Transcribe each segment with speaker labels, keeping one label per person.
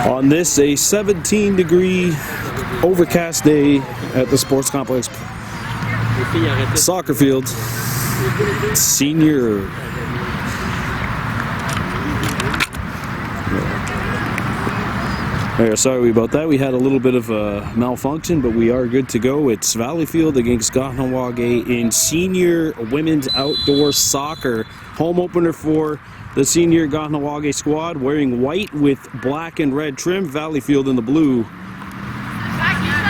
Speaker 1: On this, a 17-degree overcast day at the sports complex soccer field. Senior. Sorry about that. We had a little bit of a malfunction, but we are good to go. It's Valleyfield against Kahnawake in senior women's outdoor soccer. Home opener for the senior Kahnawake squad, wearing white with black and red trim. Valleyfield in the blue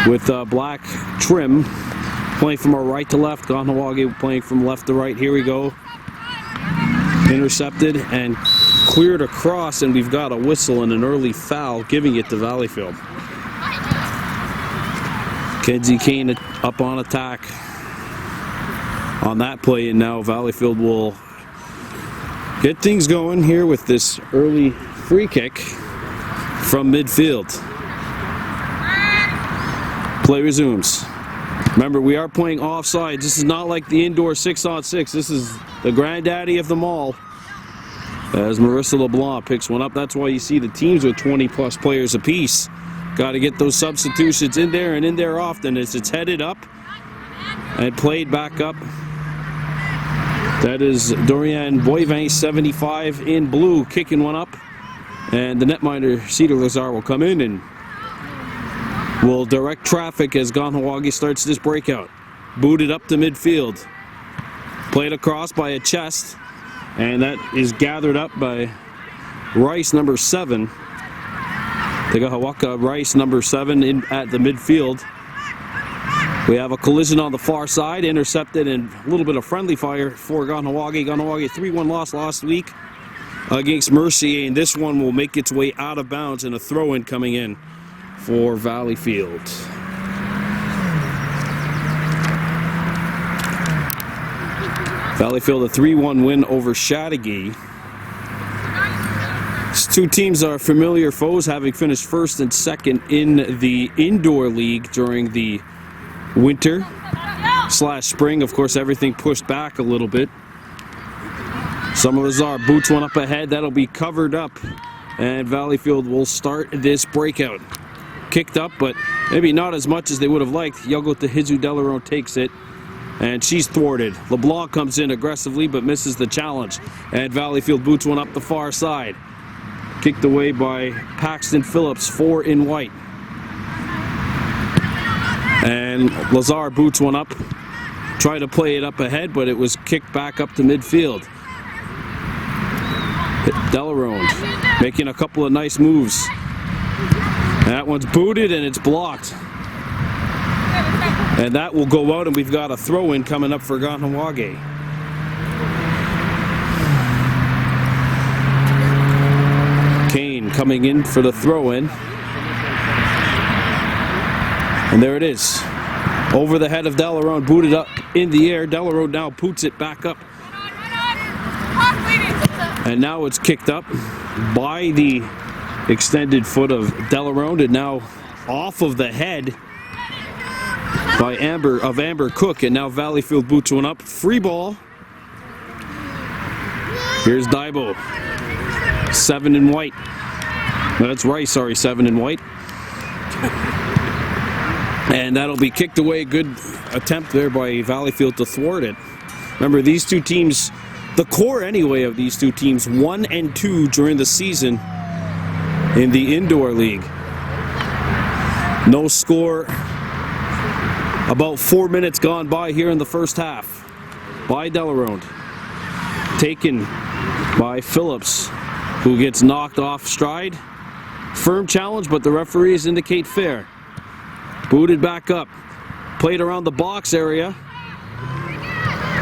Speaker 1: with black trim. Playing from our right to left. Kahnawake playing from left to right. Here we go. Intercepted and cleared across, and we've got a whistle and an early foul, giving it to Valleyfield. Kenzie Kane up on attack on that play, and now Valleyfield will get things going here with this early free kick from midfield. Play resumes. Remember, we are playing offsides. This is not like the indoor 6-on-6. This is the granddaddy of them all. As Marissa LeBlanc picks one up. That's why you see the teams with 20-plus players apiece. Got to get those substitutions in there and in there often as it's headed up and played back up. That is Dorian Boivin, 75 in blue, kicking one up. And the netminder, Cedar Lazar, will come in and will direct traffic as Kahnawake starts this breakout. Booted up to midfield. Played across by a chest. And that is gathered up by Rice, number 7. Kahnawake Rice, number 7, in at the midfield. We have a collision on the far side, intercepted, and a little bit of friendly fire for Kahnawake. Kahnawake 3-1 loss last week against Mercier, and this one will make its way out of bounds, and a throw-in coming in for Valleyfield. Valleyfield a 3-1 win over Chateauguay. These two teams are familiar foes, having finished first and second in the indoor league during the winter/spring. Of course, everything pushed back a little bit. Summer Lazar boots one up ahead. That'll be covered up, and Valleyfield will start this breakout. Kicked up, but maybe not as much as they would have liked. Yago Tehizu Delaron takes it, and she's thwarted. LeBlanc comes in aggressively, but misses the challenge. And Valleyfield boots one up the far side. Kicked away by Paxton Phillips, 4 in white. And Lazar boots one up. Tried to play it up ahead, but it was kicked back up to midfield. Delarone making a couple of nice moves. That one's booted and it's blocked. And that will go out, and we've got a throw-in coming up for Kahnawake. Kane coming in for the throw-in. And there it is. Over the head of Delarone, booted up in the air. Delarone now boots it back up. And now it's kicked up by the extended foot of Delarone, and now off of the head by Amber Cook, and now Valleyfield boots one up. Free ball. Here's Daibo. 7 in white. No, that's Rice, sorry, 7 in white. And that'll be kicked away. Good attempt there by Valleyfield to thwart it. Remember, these two teams, the core anyway of these two teams, 1 and 2 during the season in the indoor league. No score. About 4 minutes gone by here in the first half by Delarone. Taken by Phillips, who gets knocked off stride. Firm challenge, but the referees indicate fair. Booted back up. Played around the box area.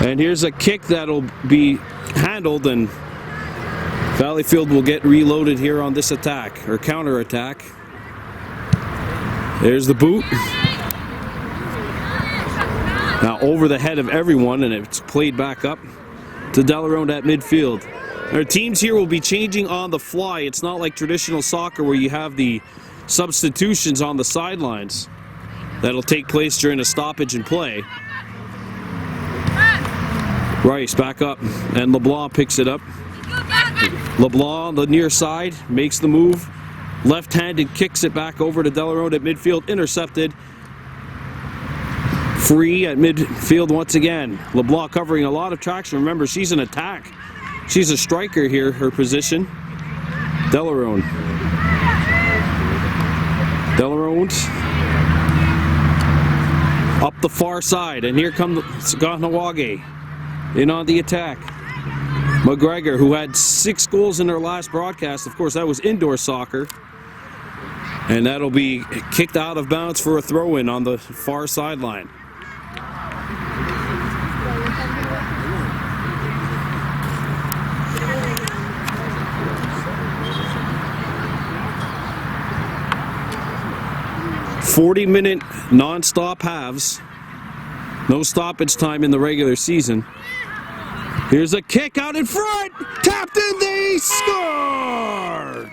Speaker 1: And here's a kick that'll be handled, and Valleyfield will get reloaded here on this attack, or counter attack. There's the boot. Now over the head of everyone, and it's played back up to Delarone at midfield. Our teams here will be changing on the fly. It's not like traditional soccer where you have the substitutions on the sidelines. That'll take place during a stoppage in play. Rice back up, and LeBlanc picks it up. LeBlanc on the near side makes the move. Left-handed kicks it back over to Delarone at midfield, intercepted. Free at midfield once again. LeBlanc covering a lot of traction. Remember, she's an attack. She's a striker here, her position. Delarone. Up the far side, and here comes Kahnawake in on the attack. McGregor, who had 6 goals in their last broadcast. Of course, that was indoor soccer. And that'll be kicked out of bounds for a throw-in on the far sideline. "40-minute non-stop halves. No stoppage time in the regular season. Here's a kick out in front. Tapped in, they score!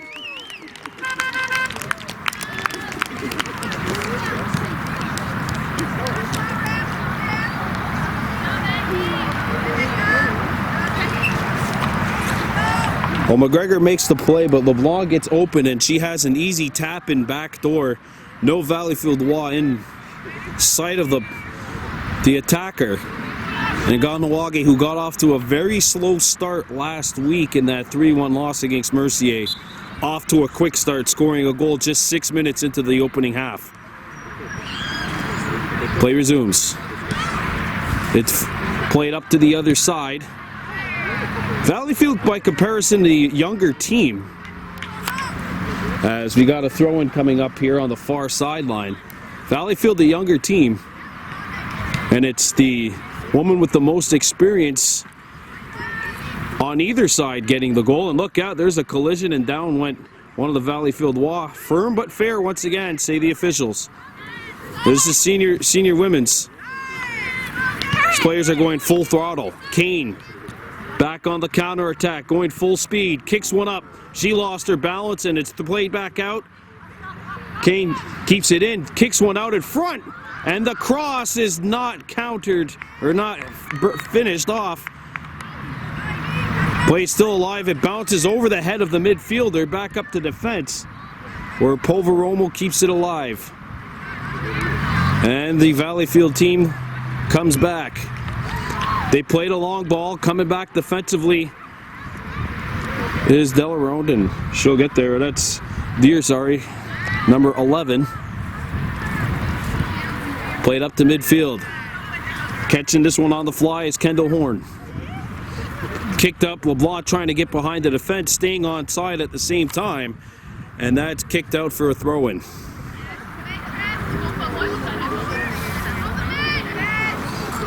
Speaker 1: Well, McGregor makes the play, but LeBlanc gets open, and she has an easy tap-in back door. No Valleyfield wall in sight of the attacker. And Kahnawake, who got off to a very slow start last week in that 3-1 loss against Mercier, off to a quick start, scoring a goal just 6 minutes into the opening half. Play resumes. It's played up to the other side. Valleyfield, by comparison, the younger team, as we got a throw-in coming up here on the far sideline. Valleyfield, the younger team, and it's the woman with the most experience on either side getting the goal. And look out, there's a collision, and down went one of the Valleyfield Wa. Firm but fair once again, say the officials. This is senior women's. These players are going full throttle. Kane back on the counter attack, going full speed, kicks one up. She lost her balance, and it's played back out. Kane keeps it in, kicks one out in front, and the cross is not countered, or not finished off. Play still alive, it bounces over the head of the midfielder, back up to defense, where Poveromo keeps it alive. And the Valleyfield team comes back. They played a long ball, coming back defensively is Delarone, and she'll get there. That's number 11. Played up to midfield. Catching this one on the fly is Kendall Horn. Kicked up, LeBlanc trying to get behind the defense, staying on side at the same time, and that's kicked out for a throw-in.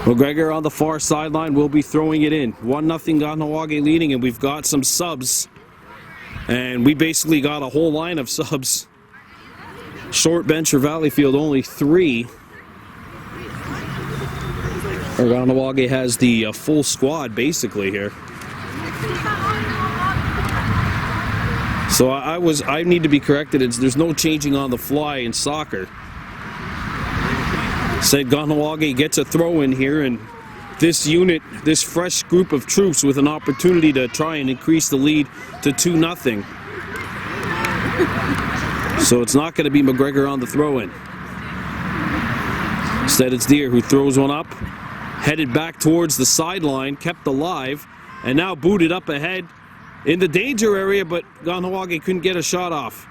Speaker 1: McGregor on the far sideline will be throwing it in. 1-0 Kahnawake leading, and we've got some subs. And we basically got a whole line of subs. Short bench for Valleyfield, only 3. Kahnawake has the full squad basically here. So I need to be corrected. There's no changing on the fly in soccer. Said Kahnawake gets a throw in here, and this unit, this fresh group of troops with an opportunity to try and increase the lead to 2-0. So it's not going to be McGregor on the throw in. Instead it's Deere who throws one up, headed back towards the sideline, kept alive, and now booted up ahead in the danger area, but Kahnawake couldn't get a shot off.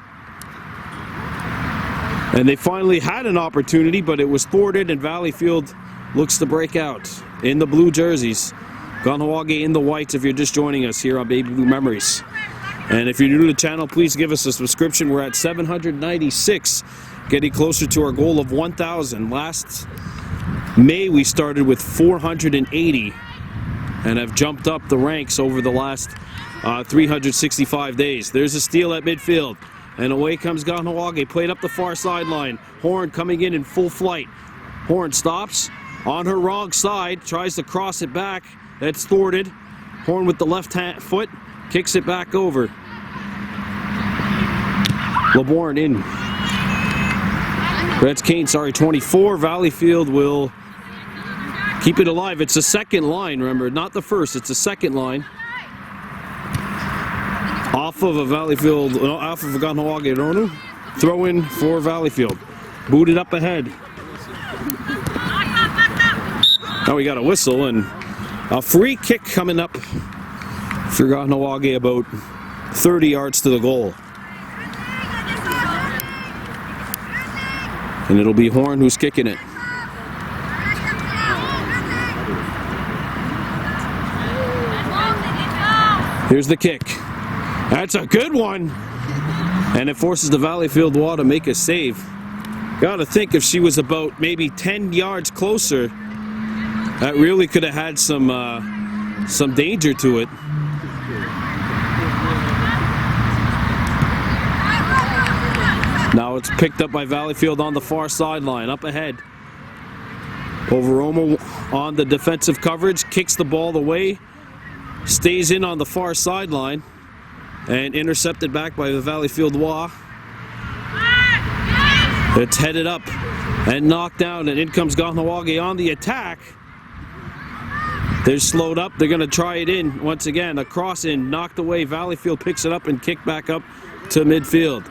Speaker 1: And they finally had an opportunity, but it was thwarted, and Valleyfield looks to break out in the blue jerseys. Kahnawake in the whites if you're just joining us here on Baby Blue Memories. And if you're new to the channel, please give us a subscription. We're at 796, getting closer to our goal of 1,000. Last May we started with 480 and have jumped up the ranks over the last 365 days. There's a steal at midfield. And away comes Kahnawake, played up the far sideline. Horn coming in full flight. Horn stops on her wrong side, tries to cross it back. That's thwarted. Horn with the left foot, kicks it back over. LeBorn in. That's Kane, 24. Valleyfield will keep it alive. It's the second line, remember, not the first. It's the second line. Off of a Valleyfield, no, off of a Kahnawake Ronu. Throw in for Valleyfield. Booted up ahead. Now we got a whistle and a free kick coming up for Kahnawake about 30 yards to the goal. And it'll be Horn who's kicking it. Here's the kick. That's a good one. And it forces the Valleyfield Wall to make a save. Gotta think if she was about maybe 10 yards closer, that really could have had some danger to it. Now it's picked up by Valleyfield on the far sideline, up ahead. Poveromo on the defensive coverage, kicks the ball away, stays in on the far sideline, and intercepted back by the Valleyfield Wah. It's headed up and knocked down, and in comes Kahnawake on the attack. They're slowed up. They're going to try it in once again. A cross in, knocked away. Valleyfield picks it up and kicked back up to midfield.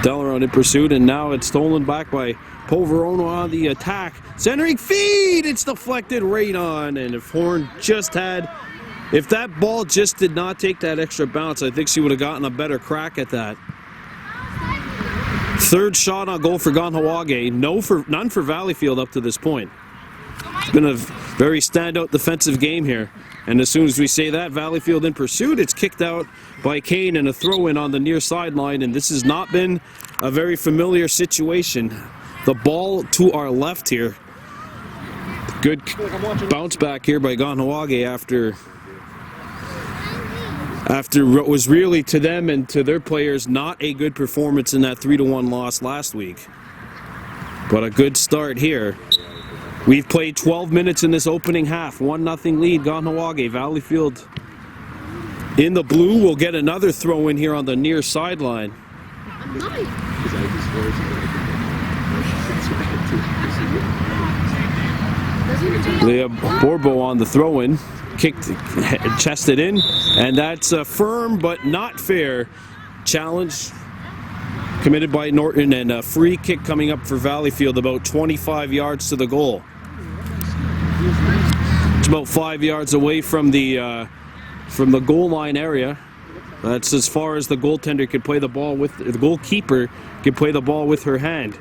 Speaker 1: Delaron in pursuit, and now it's stolen back by Poverono on the attack. Centering feed! It's deflected right on, and if Horn just had... If that ball just did not take that extra bounce, I think she would have gotten a better crack at that. Third shot on goal for Kahnawake. None for Valleyfield up to this point. It's been a very standout defensive game here. And as soon as we say that, Valleyfield in pursuit, it's kicked out by Kane and a throw-in on the near sideline. And this has not been a very familiar situation. The ball to our left here. Good bounce back here by Kahnawake after what was really to them and to their players not a good performance in that 3-1 loss last week. But a good start here. We've played 12 minutes in this opening half. 1-0 lead, Kahnawake. Valleyfield in the blue will get another throw in here on the near sideline. Leah Borbo on the throw in. Kicked, chested in, and that's a firm but not fair challenge committed by Norton, and a free kick coming up for Valleyfield about 25 yards to the goal. It's about 5 yards away from the goal line area. That's as far as the goaltender could play the ball with, the goalkeeper could play the ball with her hand.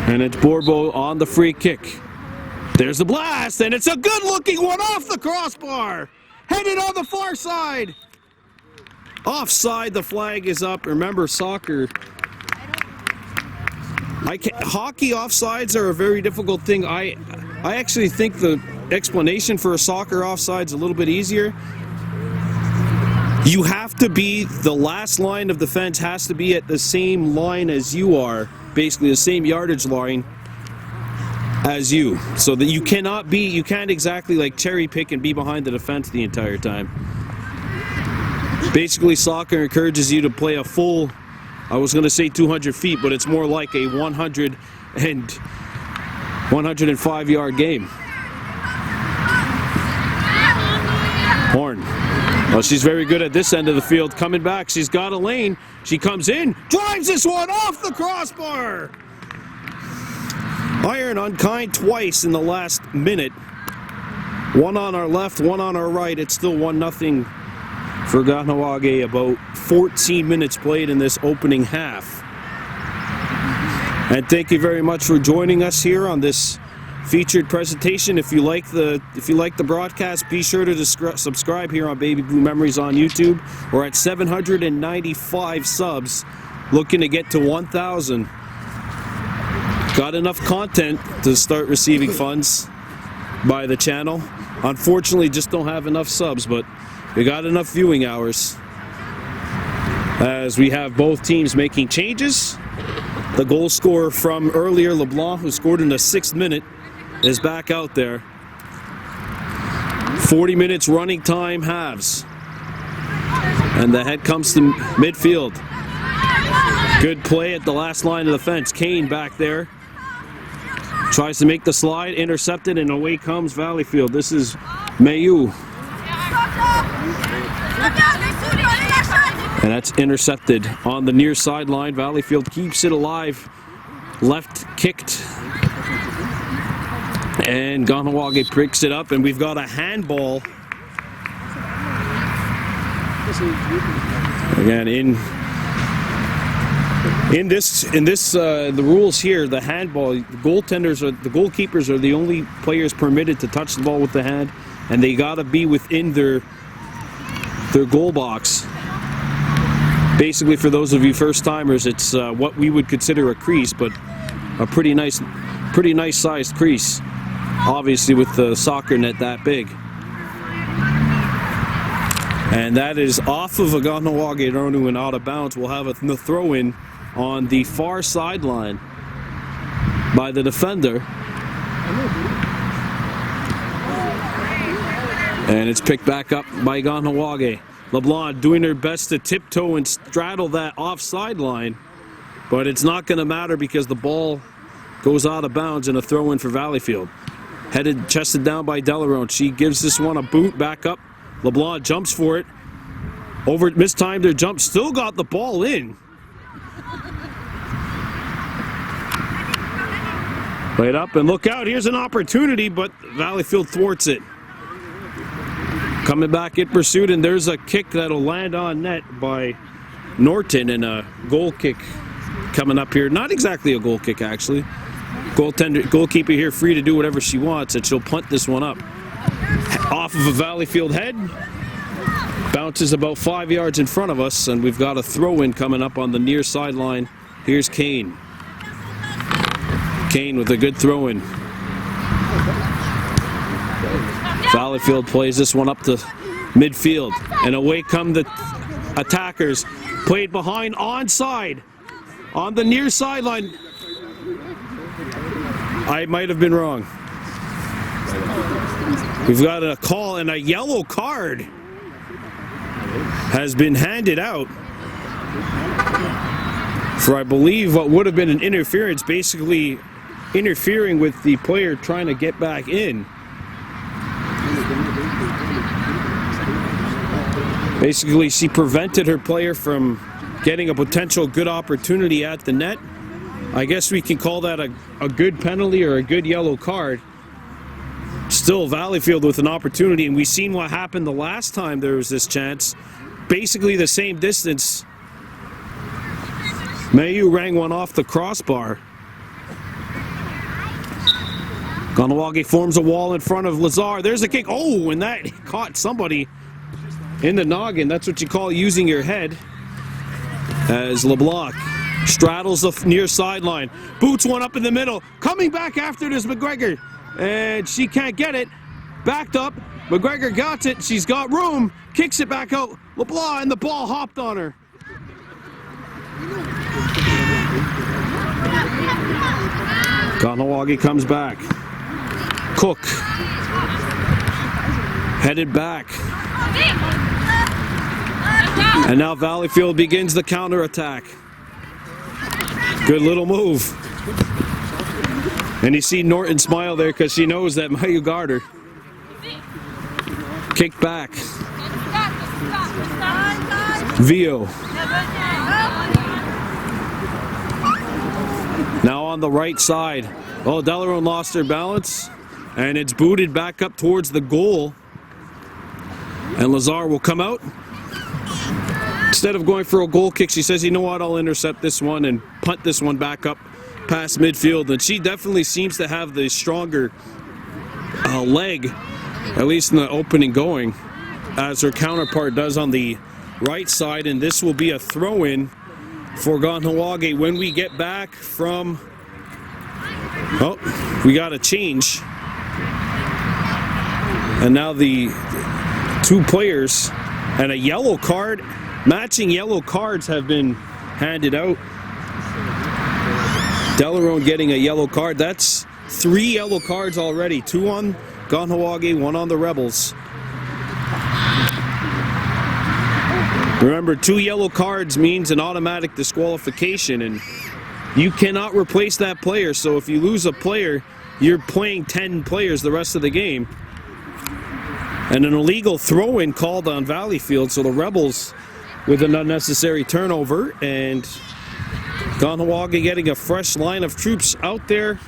Speaker 1: And it's Borbo on the free kick. There's the blast, and it's a good-looking one off the crossbar. Headed on the far side. Offside, the flag is up. Remember, soccer. Hockey offsides are a very difficult thing. I actually think the explanation for a soccer offside is a little bit easier. You have to be, the last line of defense has to be at the same line as you are, basically the same yardage line as you, so that you can't exactly like cherry pick and be behind the defense the entire time. Basically, soccer encourages you to play a full, I was going to say 200 feet, but it's more like a 105 yard game. Horn. Well, she's very good at this end of the field. Coming back, she's got a lane. She comes in, drives this one off the crossbar. Iron unkind twice in the last minute. One on our left, one on our right. It's still 1-0 for Kahnawake. About 14 minutes played in this opening half. And thank you very much for joining us here on this featured presentation. If you like the broadcast, be sure to subscribe here on Baby Blue Memories on YouTube. We're at 795 subs, looking to get to 1,000. Got enough content to start receiving funds by the channel. Unfortunately, just don't have enough subs, but we got enough viewing hours. As we have both teams making changes. The goal scorer from earlier, LeBlanc, who scored in the 6th minute, is back out there. 40 minutes running time halves. And the head comes to midfield. Good play at the last line of the fence. Kane back there. Tries to make the slide, intercepted, and away comes Valleyfield. This is Mayu. And that's intercepted on the near sideline. Valleyfield keeps it alive. Left kicked. And Kahnawake picks it up, and we've got a handball. Again, in this the rules here, the handball, the goalkeepers are the only players permitted to touch the ball with the hand, and they gotta be within their goal box. Basically, for those of you first timers, it's what we would consider a crease, but a pretty nice sized crease. Obviously, with the soccer net that big. And that is off of a Kahnawake Ronu and out of bounds. We'll have a throw-in on the far sideline by the defender. And it's picked back up by Kahnawake. LeBlanc doing her best to tiptoe and straddle that offside line, but it's not going to matter because the ball goes out of bounds and a throw-in for Valleyfield. Headed, chested down by Delarone. She gives this one a boot back up. LeBlanc jumps for it. Over, mistimed her jump, still got the ball in. Played up and look out, here's an opportunity, but Valleyfield thwarts it. Coming back in pursuit, and there's a kick that'll land on net by Norton, and a goal kick coming up here. Not exactly a goal kick, actually. Goalkeeper here free to do whatever she wants, and she'll punt this one up. Off of a Valleyfield head. Bounces about 5 yards in front of us, and we've got a throw-in coming up on the near sideline. Here's Kane. Kane with a good throw-in. Valleyfield plays this one up to midfield, and away come the attackers. Played behind, onside, on the near sideline. I might have been wrong. We've got a call, and a yellow card has been handed out for, I believe, what would have been an interference, basically interfering with the player trying to get back in. Basically, she prevented her player from getting a potential good opportunity at the net. I guess we can call that a good penalty or a good yellow card. Still, Valleyfield with an opportunity, and we've seen what happened the last time there was this chance. Basically the same distance. Mayu rang one off the crossbar. Kahnawake forms a wall in front of Lazar. There's a kick. Oh, and that caught somebody in the noggin. That's what you call using your head. As LeBlanc straddles the near sideline. Boots one up in the middle. Coming back after it is McGregor. And she can't get it. Backed up. McGregor got it. She's got room. Kicks it back out. LeBlanc, and the ball hopped on her. Kahnawake comes back. Cook. Headed back. And now Valleyfield begins the counterattack. Good little move. And you see Norton smile there because she knows that Mayu got her. Kick back. Vio. Now on the right side. Oh, Delarone lost her balance. And it's booted back up towards the goal. And Lazar will come out. Instead of going for a goal kick, she says, you know what, I'll intercept this one and punt this one back up past midfield. And she definitely seems to have the stronger leg, at least in the opening going, as her counterpart does on the right side. And this will be a throw-in for Kahnawake when we get back from... Oh, we got a change. And now the two players and a yellow card. Matching yellow cards have been handed out. Delarone getting a yellow card. That's 3 yellow cards already. 2 on Kahnawake, 1 on the Rebels. Remember, 2 yellow cards means an automatic disqualification, and you cannot replace that player. So if you lose a player, you're playing 10 players the rest of the game. And an illegal throw-in called on Valleyfield, so the Rebels with an unnecessary turnover, and Kahnawake getting a fresh line of troops out there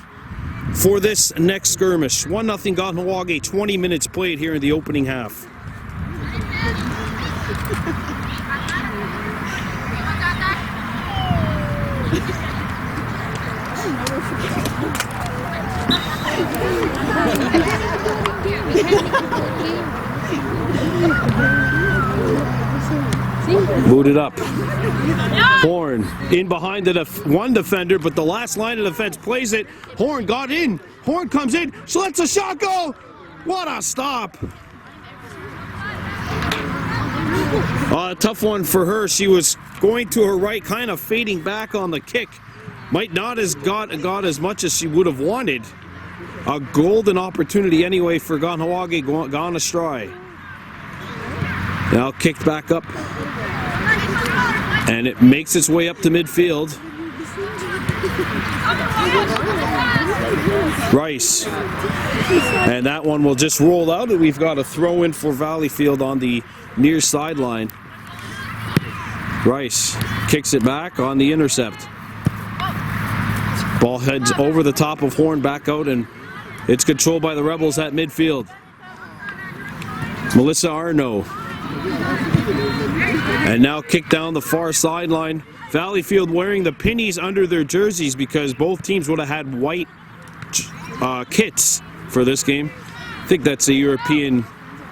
Speaker 1: for this next skirmish. 1-0 Kahnawake, 20 minutes played here in the opening half. Booted up. Horn in behind the one defender, but the last line of defense plays it. Horn got in. Horn comes in. She lets a shot go. What a stop. A tough one for her. She was going to her right, kind of fading back on the kick. Might not have got as much as she would have wanted. A golden opportunity anyway for Kahnawake, gone astray. Now kicked back up. And it makes its way up to midfield. Rice. And that one will just roll out, and we've got a throw in for Valleyfield on the near sideline. Rice kicks it back on the intercept. Ball heads over the top of Horn, back out, and it's controlled by the Rebels at midfield. Melissa Arno. And now kicked down the far sideline. Valleyfield wearing the pennies under their jerseys because both teams would have had white kits for this game. I think that's a European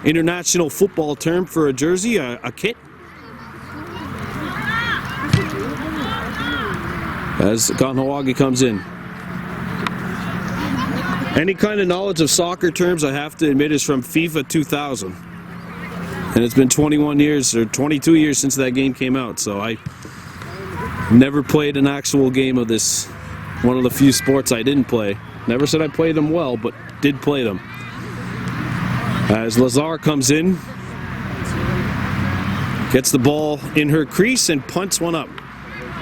Speaker 1: international football term for a jersey, a kit. As Kahnawake comes in. Any kind of knowledge of soccer terms, I have to admit, is from FIFA 2000. And it's been 21 years or 22 years since that game came out, so I never played an actual game of this. One of the few sports I didn't play. Never said I played them well, but did play them. As Lazar comes in, gets the ball in her crease and punts one up,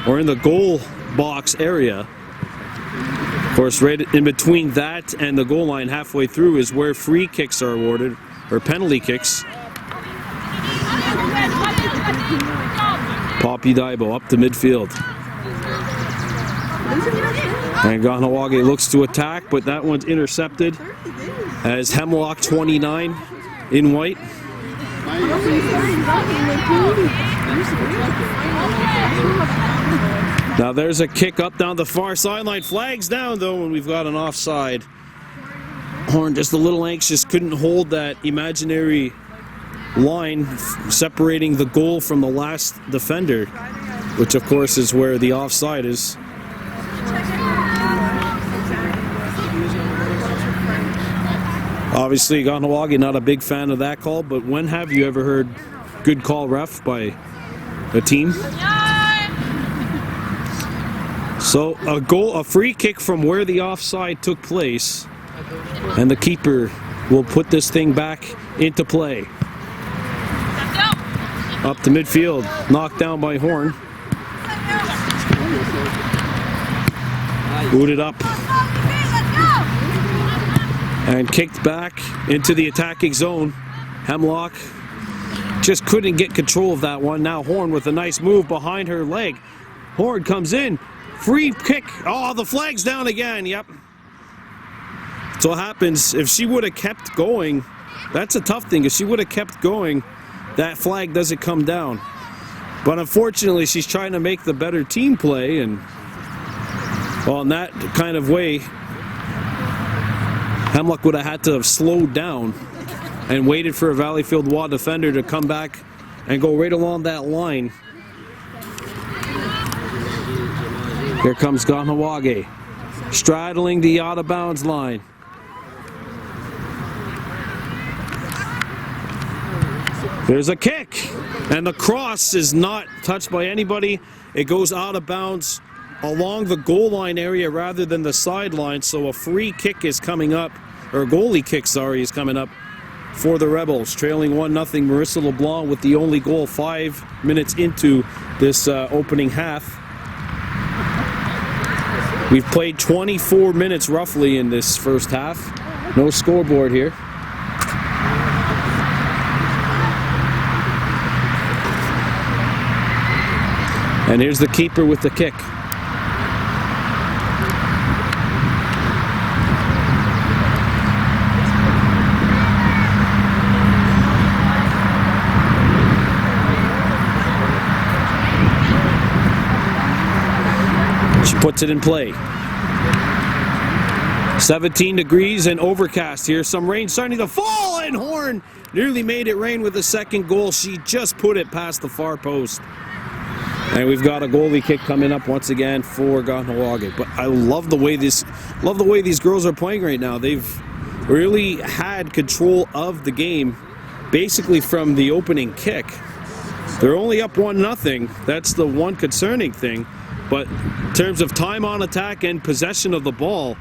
Speaker 1: or in the goal box area. Of course, right in between that and the goal line, halfway through, is where free kicks are awarded, or penalty kicks. Poppy Daibo up to midfield. And Kahnawake looks to attack, but that one's intercepted as Hemlock 29 in white. Now there's a kick up down the far sideline. Flags down though, and we've got an offside. Horn just a little anxious, couldn't hold that imaginary line separating the goal from the last defender, which of course is where the offside is. Obviously Kahnawake not a big fan of that call, but when have you ever heard good call ref by a team? So a free kick from where the offside took place, and the keeper will put this thing back into play. Up to midfield, knocked down by Horn. Booted up. And kicked back into the attacking zone. Hemlock just couldn't get control of that one. Now Horn with a nice move behind her leg. Horn comes in. Free kick. Oh, the flag's down again. Yep. So what happens if she would have kept going. That's a tough thing. If she would have kept going, that flag doesn't come down. But unfortunately, she's trying to make the better team play, and well, in that kind of way, Hemlock would have had to have slowed down and waited for a Valleyfield wall defender to come back and go right along that line. Here comes Kahnawake, straddling the out of bounds line. There's a kick, and the cross is not touched by anybody. It goes out of bounds along the goal line area rather than the sideline, so a free kick is coming up, or a goalie kick, sorry, is coming up for the Rebels, trailing 1-0. Marissa LeBlanc with the only goal 5 minutes into this opening half. We've played 24 minutes roughly in this first half. No scoreboard here. And here's the keeper with the kick. She puts it in play. 17 degrees and overcast here. Some rain starting to fall, and Horn nearly made it rain with the second goal. She just put it past the far post. And we've got a goalie kick coming up once again for Kahnawake. But I love the way these girls are playing right now. They've really had control of the game basically from the opening kick. They're only up 1-0. That's the one concerning thing. But in terms of time on attack and possession of the ball,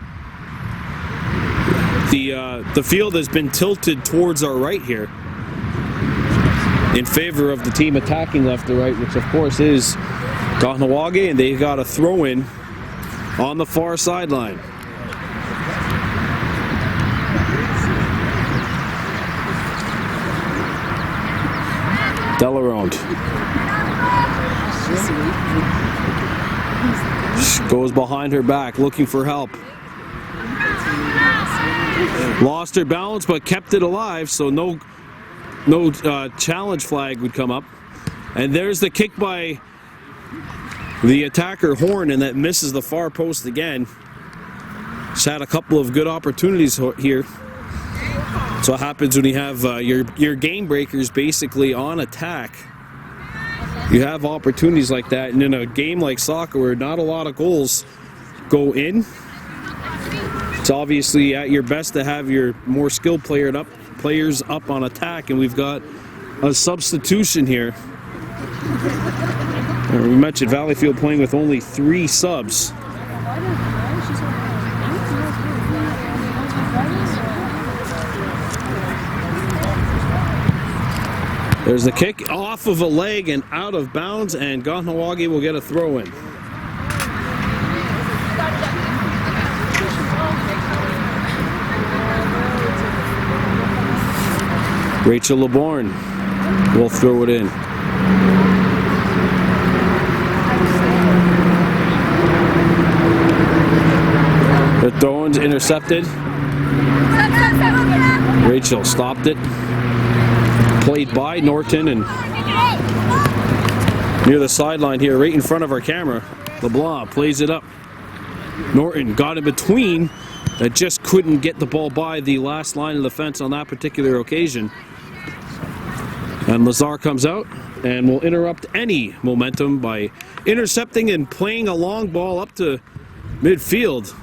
Speaker 1: the field has been tilted towards our right here in favor of the team attacking left to right, which of course is Kahnawake, and they've got a throw-in on the far sideline. Delarond goes behind her back, looking for help. Lost her balance, but kept it alive, so no challenge flag would come up. And there's the kick by the attacker Horn, and that misses the far post again. She's had a couple of good opportunities here. So what happens when you have your game breakers basically on attack. You have opportunities like that, and in a game like soccer where not a lot of goals go in, it's obviously at your best to have your more skilled players up on attack, and we've got a substitution here. We mentioned Valleyfield playing with only 3 subs. There's the kick off of a leg and out of bounds, and Kahnawake will get a throw-in. Rachel LeBourne will throw it in. The throw-in's intercepted. Rachel stopped it. Played by Norton, and near the sideline here, right in front of our camera, LeBlanc plays it up. Norton got in between, that just couldn't get the ball by the last line of the fence on that particular occasion. And Lazar comes out and will interrupt any momentum by intercepting and playing a long ball up to midfield.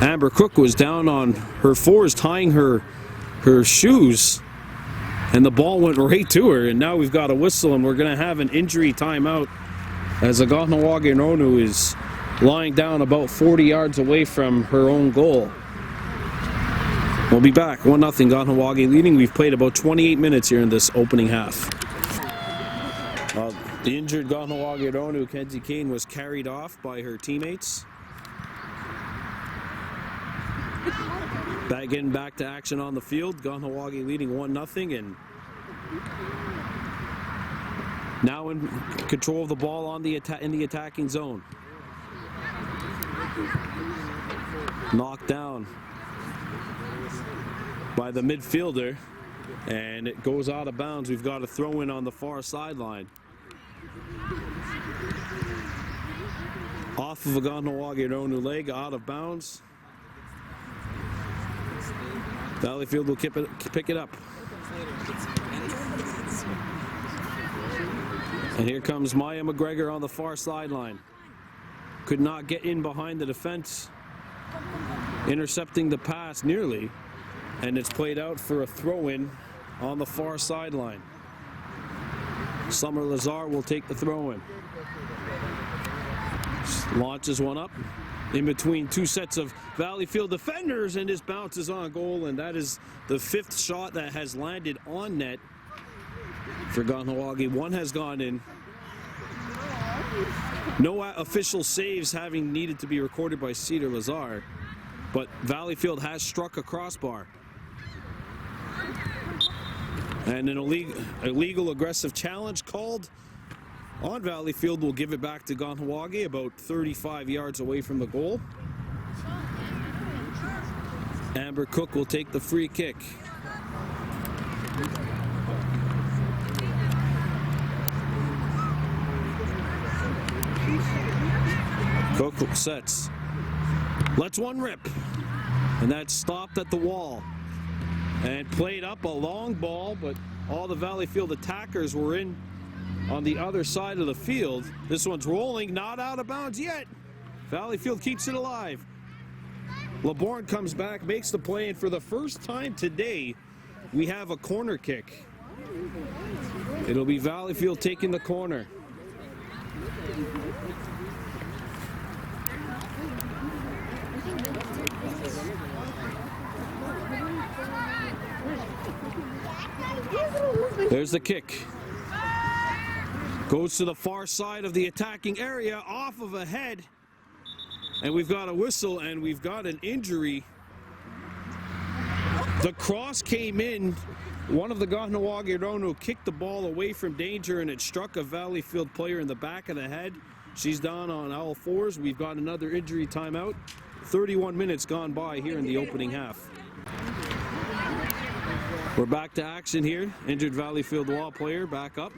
Speaker 1: Amber Cook was down on her fours tying her shoes, and the ball went right to her, and now we've got a whistle, and we're going to have an injury timeout as a Kahnawake Nonu is lying down about 40 yards away from her own goal. We'll be back 1-0 Kahnawake leading. We've played about 28 minutes here in this opening half. The injured Kahnawake Nonu, Kenzie Kane, was carried off by her teammates. Getting back to action on the field. Kahnawake leading 1-0, and now in control of the ball on the in the attacking zone. Knocked down by the midfielder, and it goes out of bounds. We've got a throw-in on the far sideline. Off of a Kahnawake Nonu leg, out of bounds. Valleyfield will pick it up. And here comes Maya McGregor on the far sideline. Could not get in behind the defense, intercepting the pass nearly, and it's played out for a throw-in on the far sideline. Summer Lazar will take the throw-in. Launches one up in between 2 sets of Valleyfield defenders, and this bounces on goal, and that is the 5th shot that has landed on net for Kahnawake. 1 has gone in. No official saves having needed to be recorded by Cedar Lazar, but Valleyfield has struck a crossbar. And an illegal aggressive challenge called on Valleyfield will give it back to Kahnawake about 35 yards away from the goal. Amber Cook will take the free kick. Cook sets. Lets one rip. And that's stopped at the wall. And played up a long ball, but all the Valleyfield attackers were in on the other side of the field. This one's rolling, not out of bounds yet. Valleyfield keeps it alive. LeBourne comes back, makes the play, and for the first time today, we have a corner kick. It'll be Valleyfield taking the corner. There's the kick. Goes to the far side of the attacking area, off of a head. And we've got a whistle and we've got an injury. The cross came in. One of the Kahnawake Rono kicked the ball away from danger and it struck a Valleyfield player in the back of the head. She's down on all fours. We've got another injury timeout. 31 minutes gone by here in the opening half. We're back to action here. Injured Valleyfield Wall player back up.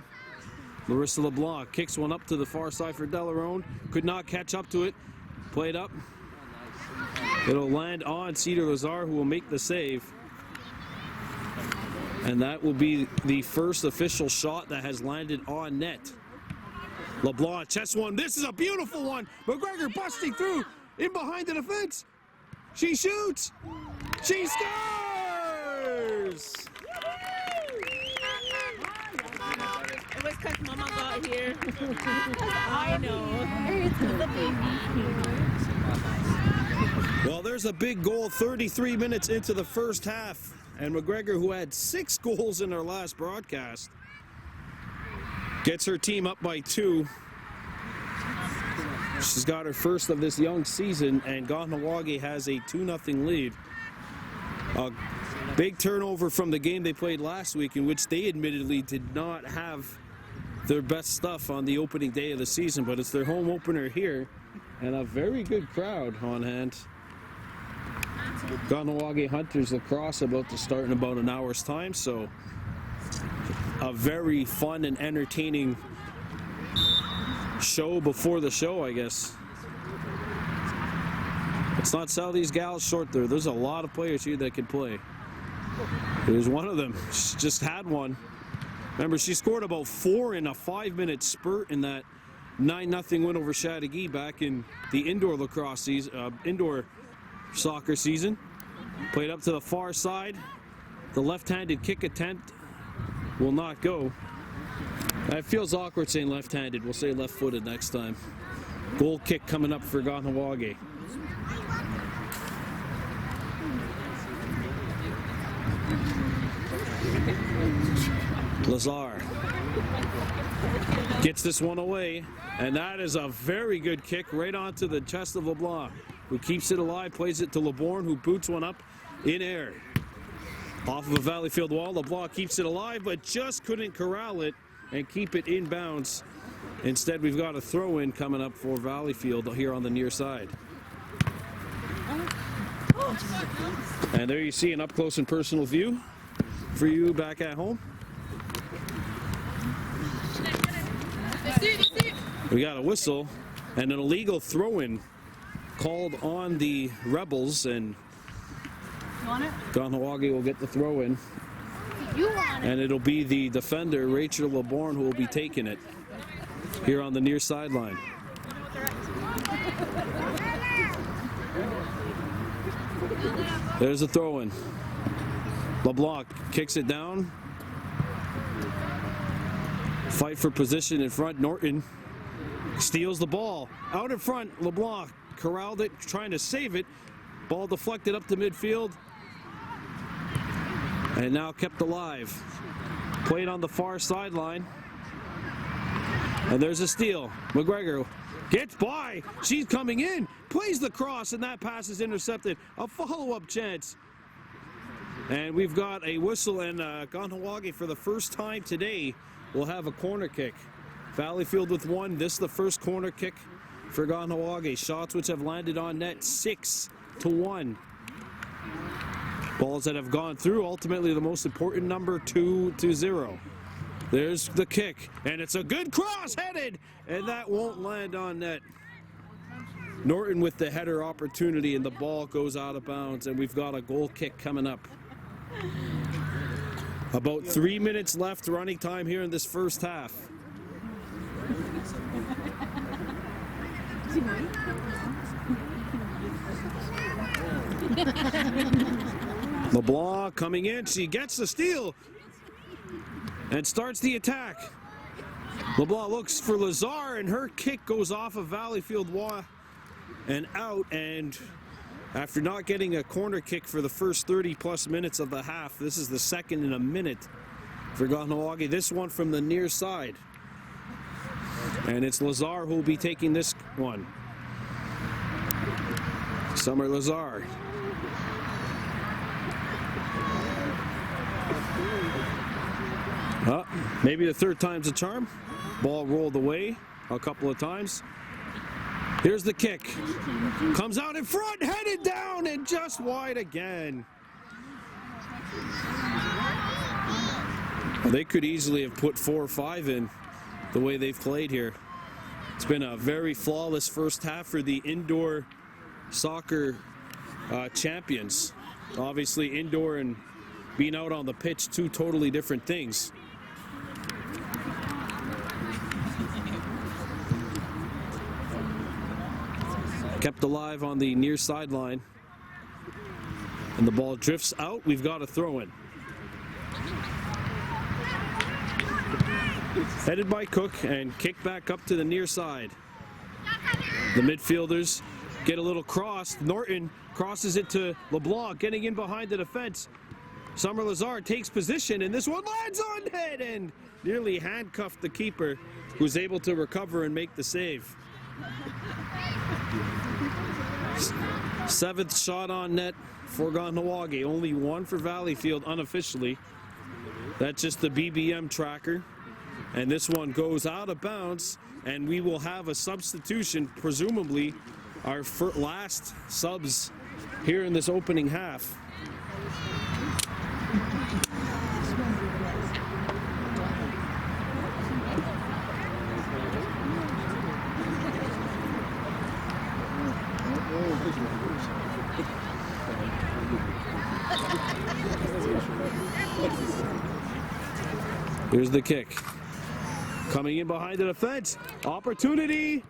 Speaker 1: Marissa LeBlanc kicks one up to the far side for Delarone. Could not catch up to it. Played up. It'll land on Cedar Lazar, who will make the save. And that will be the first official shot that has landed on net. LeBlanc chest one. This is a beautiful one. McGregor busting through in behind the defense. She shoots. She scores.
Speaker 2: It was because Mama got here. I know.
Speaker 1: Well, there's a big goal 33 minutes into the first half. And McGregor, who had 6 goals in her last broadcast, gets her team up by 2. She's got her first of this young season, and Kahnawake has a 2-0 lead. A big turnover from the game they played last week, in which they admittedly did not have their best stuff on the opening day of the season, but it's their home opener here, and a very good crowd on hand. Kahnawake Hunters lacrosse about to start in about an hour's time, so a very fun and entertaining show before the show, I guess. Let's not sell these gals short there. There's a lot of players here that can play. There's one of them. She just had one. Remember, she scored about 4 in a 5-minute spurt in that 9-0 win over Chateauguay back in the indoor lacrosse season, indoor soccer season. Played up to the far side. The left-handed kick attempt will not go. It feels awkward saying left-handed. We'll say left-footed next time. Goal kick coming up for Kahnawake. Lazar gets this one away, and that is a very good kick right onto the chest of LeBlanc, who keeps it alive, plays it to LeBourne, who boots one up in air. Off of a Valleyfield wall, LeBlanc keeps it alive, but just couldn't corral it and keep it in bounds. Instead, we've got a throw-in coming up for Valleyfield here on the near side. And there you see an up-close and personal view for you back at home. We got a whistle and an illegal throw-in called on the Rebels, and Kahnawake will get the throw-in. And it'll be the defender, Rachel LeBourne, who will be taking it here on the near sideline. There's a throw-in. LeBlanc kicks it down. Fight for position in front. Norton steals the ball. Out in front, LeBlanc corralled it, trying to save it. Ball deflected up to midfield. And now kept alive. Played on the far sideline. And there's a steal. McGregor gets by. She's coming in. Plays the cross, and that pass is intercepted. A follow-up chance. And we've got a whistle, and Kahnawake for the first time today will have a corner kick. Valleyfield with one. This is the first corner kick for Kahnawake. Shots which have landed on net 6-1. Balls that have gone through, ultimately the most important number, 2-0. There's the kick, and it's a good cross headed, and that won't land on net. Norton with the header opportunity, and the ball goes out of bounds, and we've got a goal kick coming up. About 3 minutes left running time here in this first half. LeBlanc coming in, she gets the steal and starts the attack. LeBlanc looks for Lazar, and her kick goes off of Valleyfield wall and out, and after not getting a corner kick for the first 30+ minutes of the half, this is the second in a minute for Kahnawake. This one from the near side. And it's Lazar who will be taking this one. Summer Lazar. Maybe the third time's a charm. Ball rolled away a couple of times. Here's the kick. Comes out in front, headed down, and just wide again. They could easily have put 4 or 5 in the way they've played here. It's been a very flawless first half for the indoor soccer champions. Obviously, indoor and being out on the pitch, two totally different things. Kept alive on the near sideline, and the ball drifts out. We've got a throw-in. Headed by Cook and kicked back up to the near side. The midfielders get a little cross. Norton crosses it to LeBlanc, getting in behind the defense. Summer Lazar takes position, and this one lands on net and nearly handcuffed the keeper, who's able to recover and make the save. 7th shot on net for Kahnawake. Only one for Valleyfield unofficially. That's just the BBM tracker. And this one goes out of bounds, and we will have a substitution, presumably our last subs here in this opening half. Here's the kick. Coming in behind the defense. Opportunity.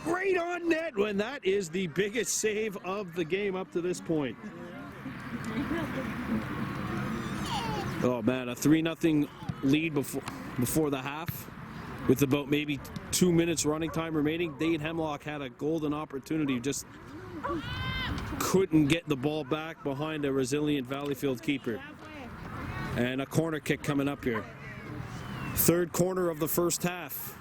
Speaker 1: Right on net, when that is the biggest save of the game up to this point. Oh man, a 3-0 lead before the half. With about maybe 2 minutes running time remaining. Dane Hemlock had a golden opportunity, just couldn't get the ball back behind a resilient Valleyfield keeper. And a corner kick coming up here. Third corner of the first half.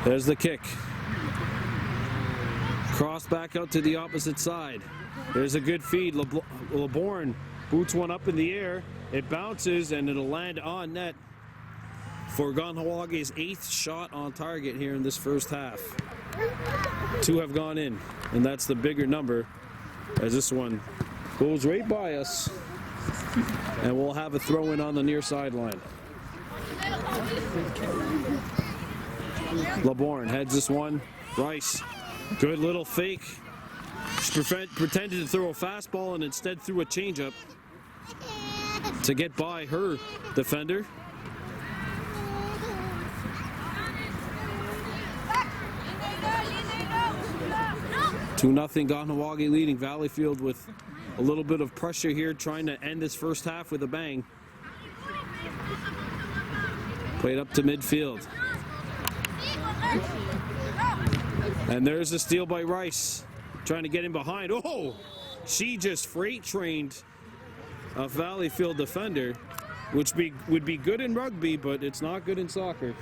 Speaker 1: There's the kick. Cross back out to the opposite side. There's a good feed. LeBorn boots one up in the air. It bounces and it'll land on net for Kahnawake's 8th shot on target here in this first half. 2 have gone in, and that's the bigger number as this one goes right by us. And we'll have a throw in on the near sideline. LeBorn heads this one. Rice, good little fake. She pretended to throw a fastball and instead threw a changeup to get by her defender. 2-0 Kahnawake leading. Valleyfield with a little bit of pressure here, trying to end this first half with a bang. Played up to midfield. And there's a steal by Rice, trying to get in behind. Oh! She just freight trained a Valleyfield defender, which would be good in rugby, but it's not good in soccer.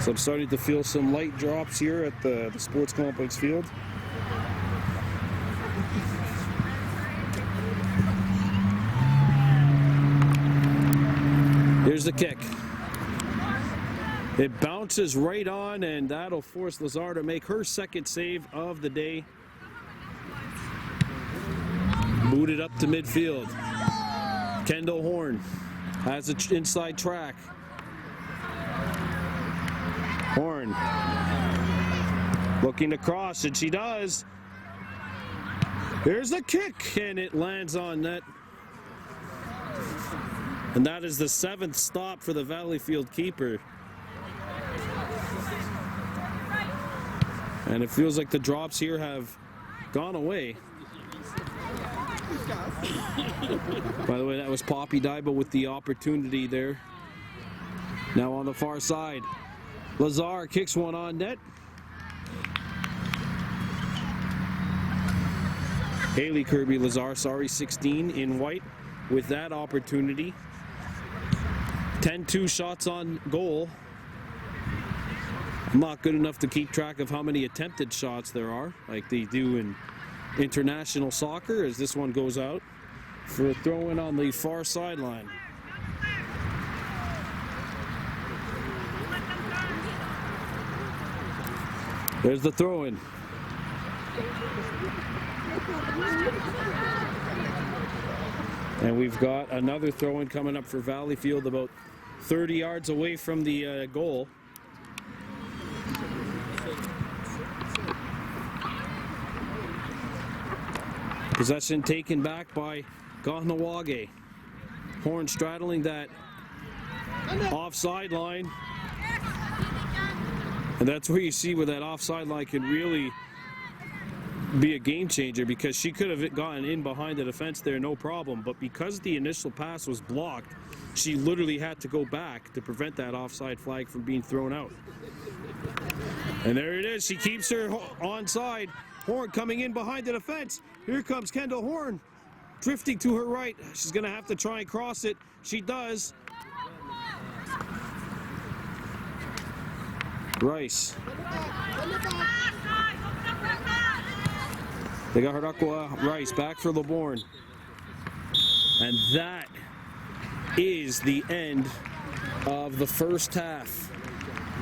Speaker 1: So I'm starting to feel some light drops here at the sports complex field. Here's the kick. It bounces right on, and that'll force Lazar to make her second save of the day. Booted up to midfield. Kendall Horn has an inside track. Horn looking to cross, and she does. Here's the kick, and it lands on net. And that is the 7th stop for the Valleyfield keeper. And it feels like the drops here have gone away. By the way, that was Poppy Daiba with the opportunity there. Now on the far side, Lazar kicks one on net. Haley Kirby Lazar, 16 in white with that opportunity. 10-2 shots on goal. Not good enough to keep track of how many attempted shots there are, like they do in international soccer, as this one goes out for a throw-in on the far sideline. There's the throw-in. And we've got another throw-in coming up for Valleyfield about 30 yards away from the goal. Possession taken back by Kahnawake. Horn straddling that offside line. And that's where you see where that offside line can really be a game changer, because she could have gotten in behind the defense there, no problem. But because the initial pass was blocked, she literally had to go back to prevent that offside flag from being thrown out. And there it is. She keeps her onside. Horn coming in behind the defense. Here comes Kendall Horn, drifting to her right. She's going to have to try and cross it. She does. Rice. They got Harakwa Rice back for LeBourne. And that is the end of the first half.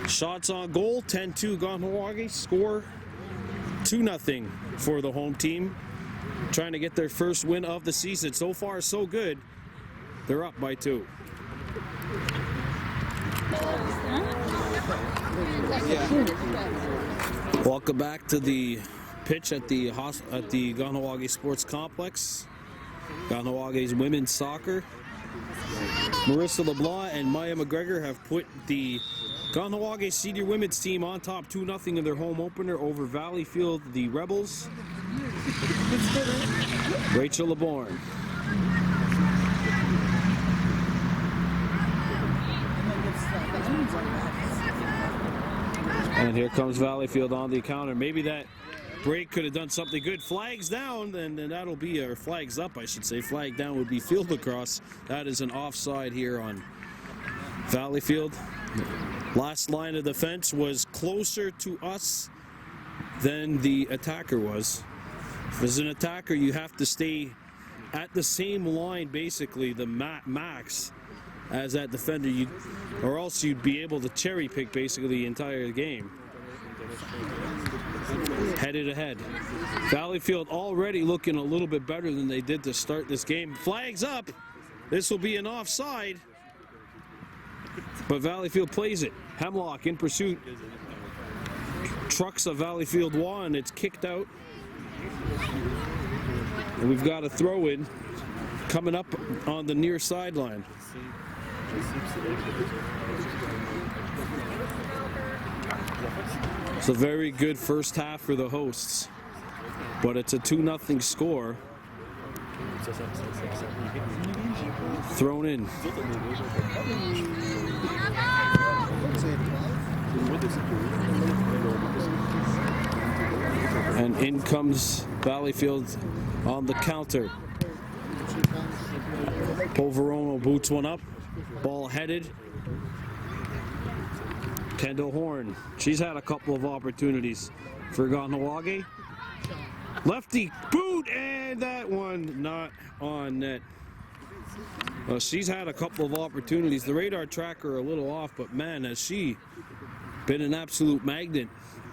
Speaker 1: Shots on goal, 10-2 Kahnawake. Score 2-0 for the home team. Trying to get their first win of the season. So far, so good. They're up by 2. Welcome back to the pitch at the Kahnawake Sports Complex. Kahnawake's women's soccer. Marissa LeBlanc and Maya McGregor have put the Kahnawake senior women's team on top 2-0 in their home opener over Valleyfield, the Rebels. Rachel LeBourne. And here comes Valleyfield on the counter. Maybe that break could have done something good. Flags down, and that'll be, or flags up, I should say. Flag down would be field lacrosse. That is an offside here on Valleyfield. Last line of defense was closer to us than the attacker was. As an attacker, you have to stay at the same line, basically, the max, as that defender, or else you'd be able to cherry pick basically the entire game. Headed ahead. Valleyfield already looking a little bit better than they did to start this game. Flags up. This will be an offside. But Valleyfield plays it. Hemlock in pursuit. Trucks a Valleyfield wall, and it's kicked out. And we've got a throw in coming up on the near sideline. It's a very good first half for the hosts, but it's a 2-0 score. Thrown in. And in comes Valleyfield on the counter. Poveromo boots one up. Ball headed. Kendall Horn. She's had a couple of opportunities for Kahnawake. Lefty boot, and that one not on net. She's had a couple of opportunities. The radar tracker a little off, but man, has she been an absolute magnet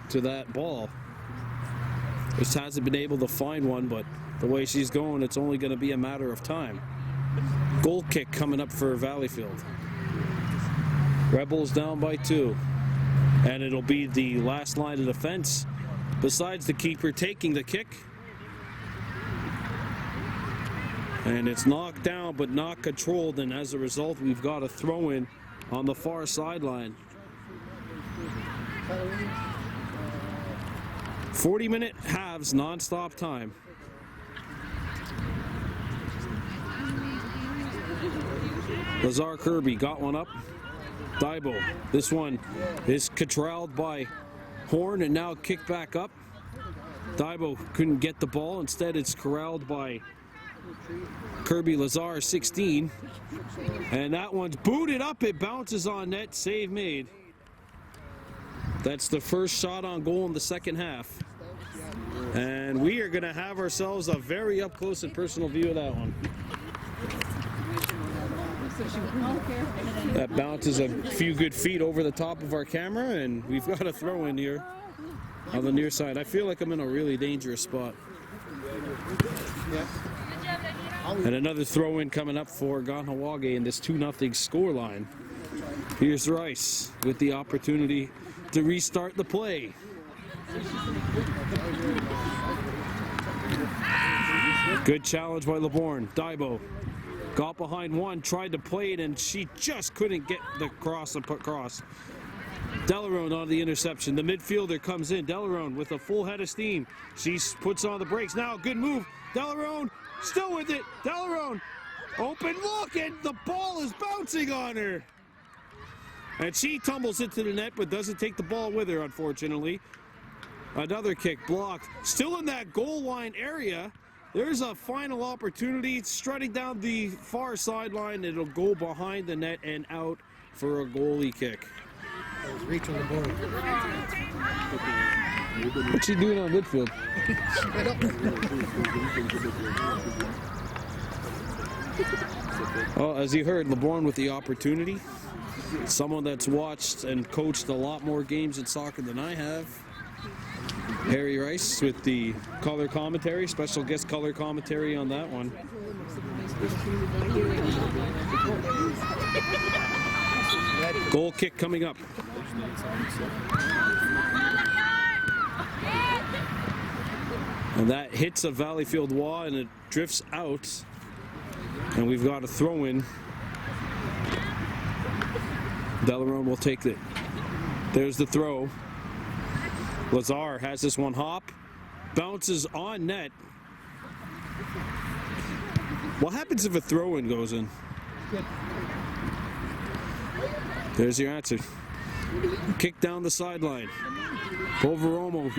Speaker 1: to that ball. Just hasn't been able to find one, but the way she's going, it's only going to be a matter of time. Goal kick coming up for Valleyfield. Rebels down by 2. And it'll be the last line of defense, besides the keeper taking the kick. And it's knocked down but not controlled, and as a result we've got a throw in on the far sideline. 40-minute halves, non-stop time. Lazar Kirby got one up. Daibo. This one is controlled by Horn and now kicked back up. Daibo couldn't get the ball. Instead, it's corralled by Kirby Lazar, 16. And that one's booted up. It bounces on net. Save made. That's the first shot on goal in the second half. And we are going to have ourselves a very up-close and personal view of that one. That bounces a few good feet over the top of our camera, and we've got a throw in here on the near side. I feel like I'm in a really dangerous spot. And another throw in coming up for Kahnawake in this 2-0 score line. Here's Rice with the opportunity to restart the play. Good challenge by LeBourne. Daibo got behind one, tried to play it, and she just couldn't get the cross and put cross. Delarone on the interception. The midfielder comes in. Delarone with a full head of steam. She puts on the brakes. Now, good move. Delarone still with it. Delarone, open look, and the ball is bouncing on her. And she tumbles into the net, but doesn't take the ball with her, unfortunately. Another kick blocked. Still in that goal line area. There's a final opportunity, strutting down the far sideline. It'll go behind the net and out for a goalie kick.
Speaker 3: I was reaching the ball.
Speaker 1: What's she doing on midfield? Well, as you heard, LeBourne with the opportunity. Someone that's watched and coached a lot more games in soccer than I have. Harry Rice with the color commentary, special guest color commentary on that one. Goal kick coming up. And that hits a Valleyfield wall and it drifts out. And we've got a throw in. Delarone will take it. There's the throw. Lazar has this one hop, bounces on net. What happens if a throw-in goes in? There's your answer. Kick down the sideline. Poveromo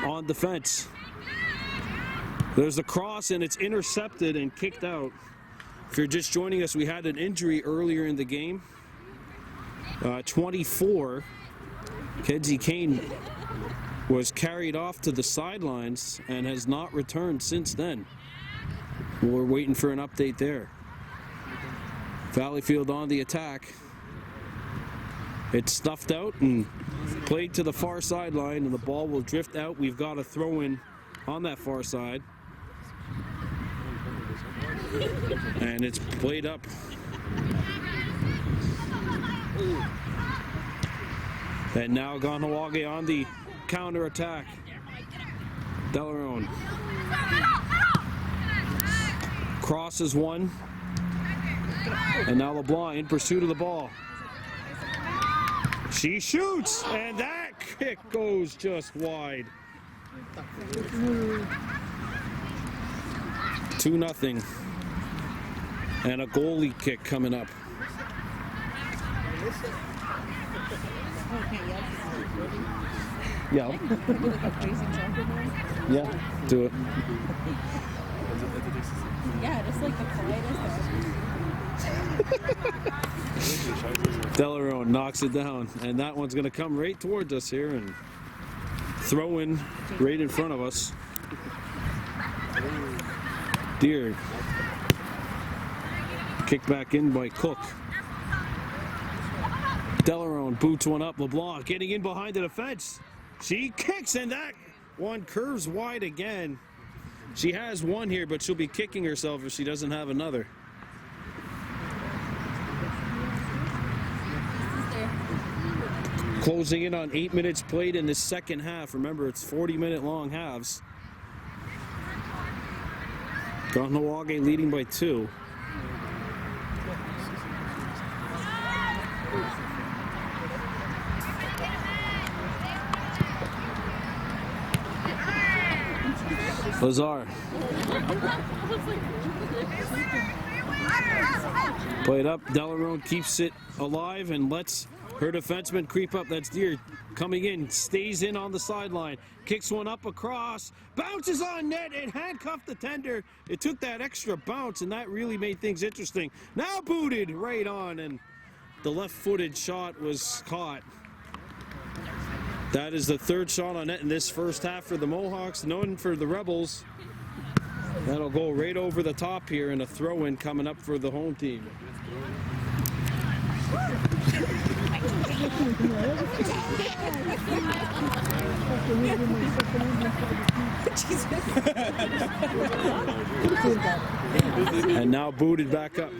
Speaker 1: on defense. There's a cross and it's intercepted and kicked out. If you're just joining us, we had an injury earlier in the game. 24, Kenzie Kane was carried off to the sidelines and has not returned since then. We're waiting for an update there. Valleyfield on the attack. It's stuffed out and played to the far sideline, and the ball will drift out. We've got a throw in on that far side. And it's played up. And now Kahnawake on the counter attack. Delarone crosses one, and now LeBlanc in pursuit of the ball. She shoots, and that kick goes just wide. 2-0. And a goalie kick coming up. Yeah. Yeah, do it.
Speaker 2: Yeah, just like the quietest.
Speaker 1: Delarone knocks it down, and that one's going to come right towards us here and throw in right in front of us. Deer. Kick back in by Cook. Delarone boots one up. LeBlanc getting in behind the defense. She kicks, and that one curves wide again. She has one here, but she'll be kicking herself if she doesn't have another. Closing in on 8 minutes played in the second half. Remember, it's 40-minute long halves. Kahnawake leading by 2. Lazar. Play it up. Delarone keeps it alive and lets her defenseman creep up. That's Deer coming in. Stays in on the sideline. Kicks one up across. Bounces on net and handcuffed the tender. It took that extra bounce, and that really made things interesting. Now booted right on, and the left-footed shot was caught. That is the third shot on net in this first half for the Mohawks. None for the Rebels. That'll go right over the top here, and a throw-in coming up for the home team. And now booted back up.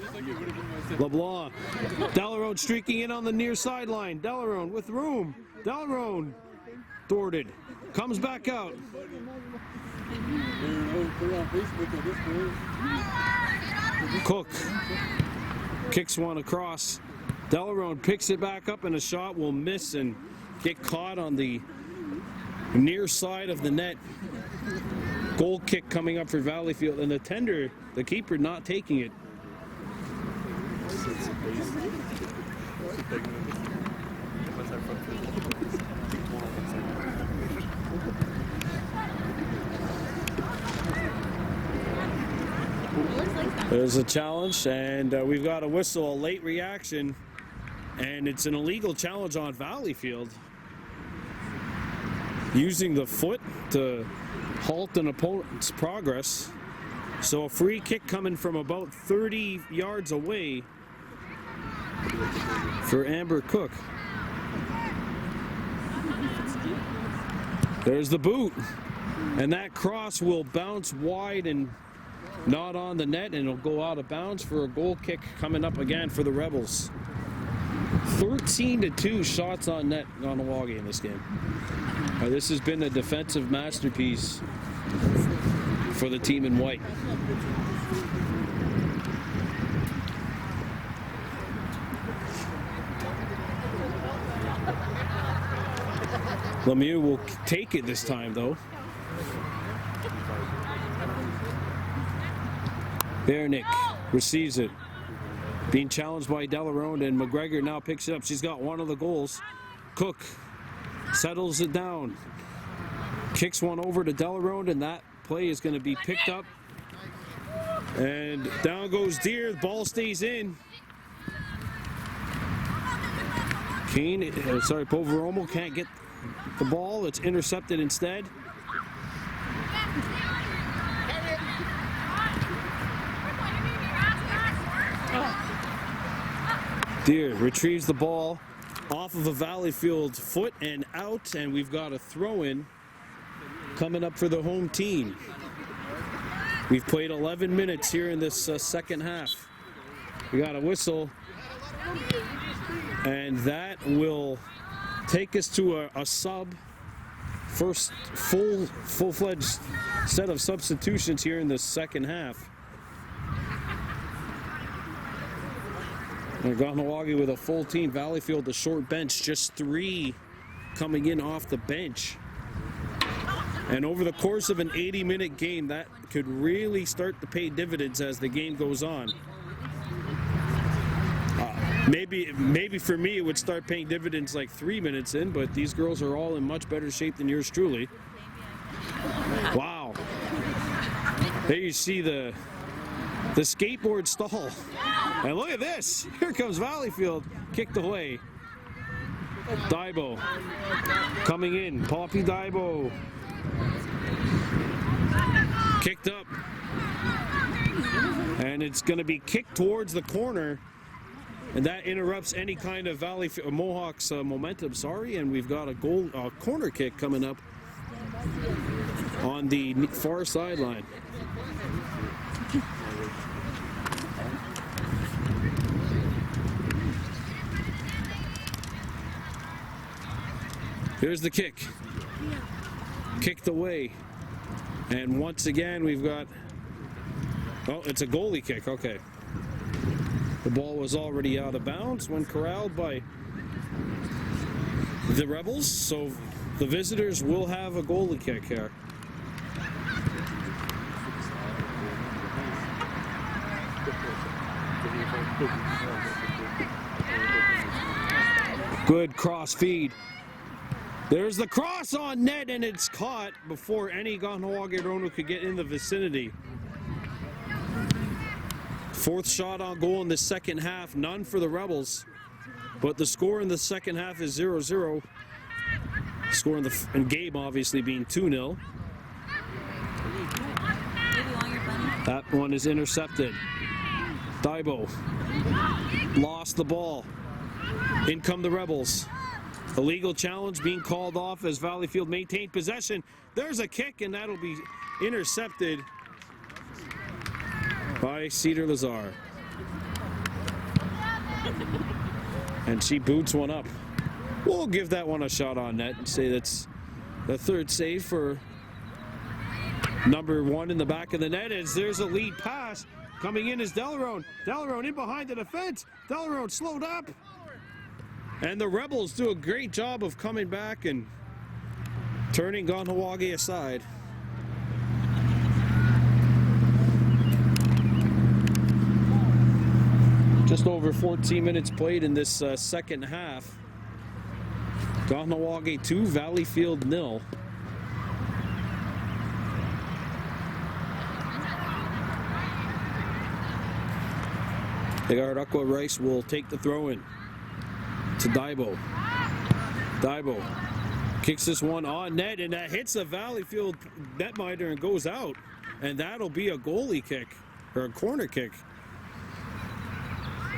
Speaker 1: LeBlanc. Delarone streaking in on the near sideline. Delarone with room. Delarone thwarted. Comes back out. Cook kicks one across. Delarone picks it back up, and a shot will miss and get caught on the near side of the net. Goal kick coming up for Valleyfield, and the tender, the keeper, not taking it. There's a challenge, and we've got a whistle, a late reaction, and it's an illegal challenge on Valleyfield. Using the foot to halt an opponent's progress. So a free kick coming from about 30 yards away for Amber Cook. There's the boot, and that cross will bounce wide and not on the net, and it'll go out of bounds for a goal kick coming up again for the Rebels. 13-2 shots on net on Kahnawake in this game. This has been a defensive masterpiece for the team in white. Lemieux will take it this time, though. Bernick receives it. Being challenged by Delarone, and McGregor now picks it up. She's got one of the goals. Cook settles it down. Kicks one over to Delarone, and that play is going to be picked up. And down goes Deer. The ball stays in. Poveromo can't get the ball. It's intercepted instead. Deer retrieves the ball off of a Valleyfield foot and out, and we've got a throw-in coming up for the home team. We've played 11 minutes here in this second half. We got a whistle, and that will take us to a sub. First full-fledged set of substitutions here in the second half. And Kahnawake with a full team. Valleyfield, the short bench, just 3 coming in off the bench. And over the course of an 80-minute game, that could really start to pay dividends as the game goes on. Maybe for me it would start paying dividends like 3 minutes in, but these girls are all in much better shape than yours truly. Wow. There you see the skateboard stall. And look at this. Here comes Valleyfield. Kicked away. Daibo coming in. Poppy Daibo. Kicked up. And it's going to be kicked towards the corner. And that interrupts any kind of Mohawks momentum, and we've got a corner kick coming up on the far sideline. Here's the kick. Kicked away. And once again, we've got... Oh, it's a goalie kick. Okay. The ball was already out of bounds when corralled by the Rebels, so the visitors will have a goalie kick here. Good cross feed. There's the cross on net, and it's caught before any Kahnawake Rono could get in the vicinity. Fourth shot on goal in the second half, none for the Rebels. But the score in the second half is 0-0. Score in the game obviously being 2-0. That one is intercepted. Daibo lost the ball. In come the Rebels. Illegal challenge being called off as Valleyfield maintained possession. There's a kick, and that'll be intercepted by Cedar Lazar. And she boots one up. We'll give that one a shot on net and say that's the third save for number 1 in the back of the net. As there's a lead pass coming in is Delarone. Delarone in behind the defense. Delarone slowed up. And the Rebels do a great job of coming back and turning Kahnawake aside. Just over 14 minutes played in this second half. Kahnawake 2, Valleyfield 0. The guard Aqua Rice will take the throw in to Daibo. Daibo kicks this one on net, and that hits the Valleyfield netminder and goes out. And that'll be a goalie kick, or a corner kick.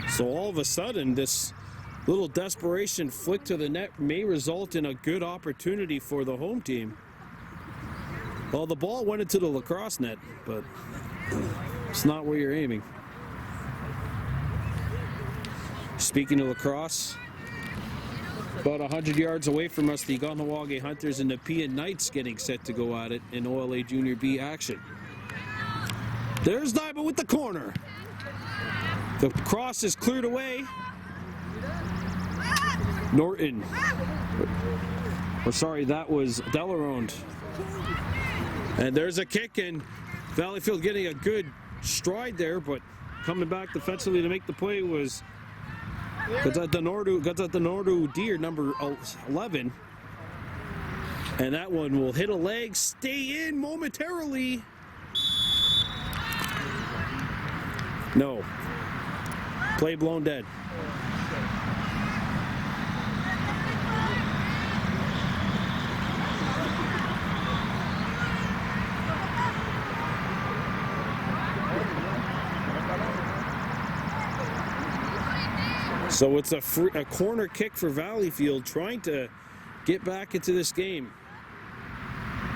Speaker 1: So all of a sudden, this little desperation flick to the net may result in a good opportunity for the home team. Well, the ball went into the lacrosse net, but it's not where you're aiming. Speaking of lacrosse, about 100 yards away from us, the Kahnawake Hunters and the Nepean Knights getting set to go at it in OLA Junior B action. There's Daibo with the corner. The cross is cleared away. Norton. Or sorry, that was Delarone. And there's a kick, and Valleyfield getting a good stride there, but coming back defensively to make the play was Nordu Deer, number 11. And that one will hit a leg, stay in momentarily. No. Play blown dead. So it's a corner kick for Valleyfield, trying to get back into this game.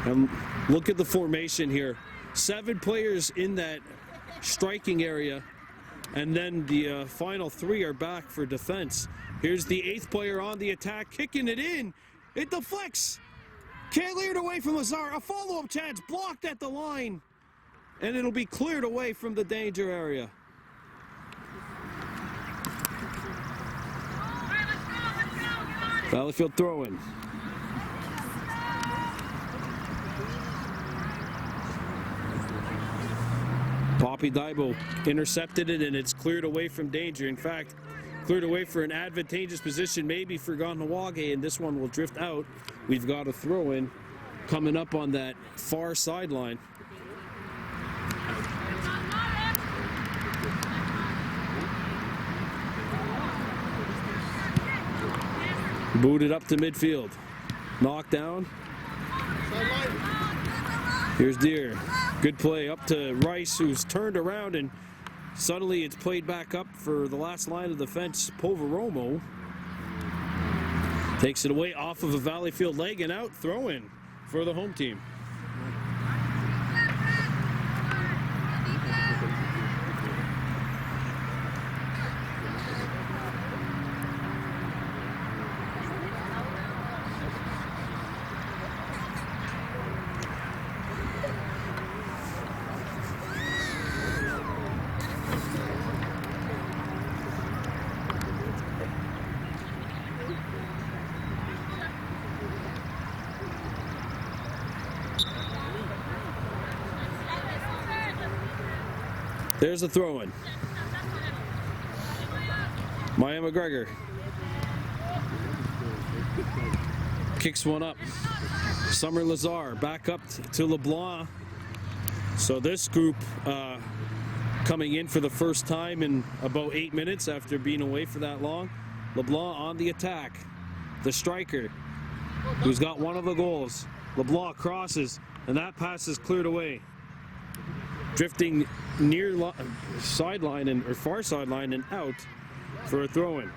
Speaker 1: And look at the formation here. 7 players in that striking area, and then the final 3 are back for defense. Here's the 8th player on the attack, kicking it in. It deflects. Cleared away from Lazar. A follow-up chance blocked at the line, and it'll be cleared away from the danger area. Valleyfield throw-in. Poppy Daibo intercepted it, and it's cleared away from danger. In fact, cleared away for an advantageous position maybe for Kahnawake, and this one will drift out. We've got a throw-in coming up on that far sideline. Booted up to midfield. Knocked down. Here's Deer. Good play up to Rice, who's turned around, and suddenly it's played back up for the last line of defense. Poveromo takes it away off of a Valleyfield leg and out. Throw in for the home team. There's a throw-in. Maya McGregor kicks one up. Summer Lazar back up to LeBlanc. So this group coming in for the first time in about 8 minutes after being away for that long. LeBlanc on the attack. The striker, who's got one of the goals. LeBlanc crosses, and that pass is cleared away. Drifting near sideline or far sideline and out for a throw-in.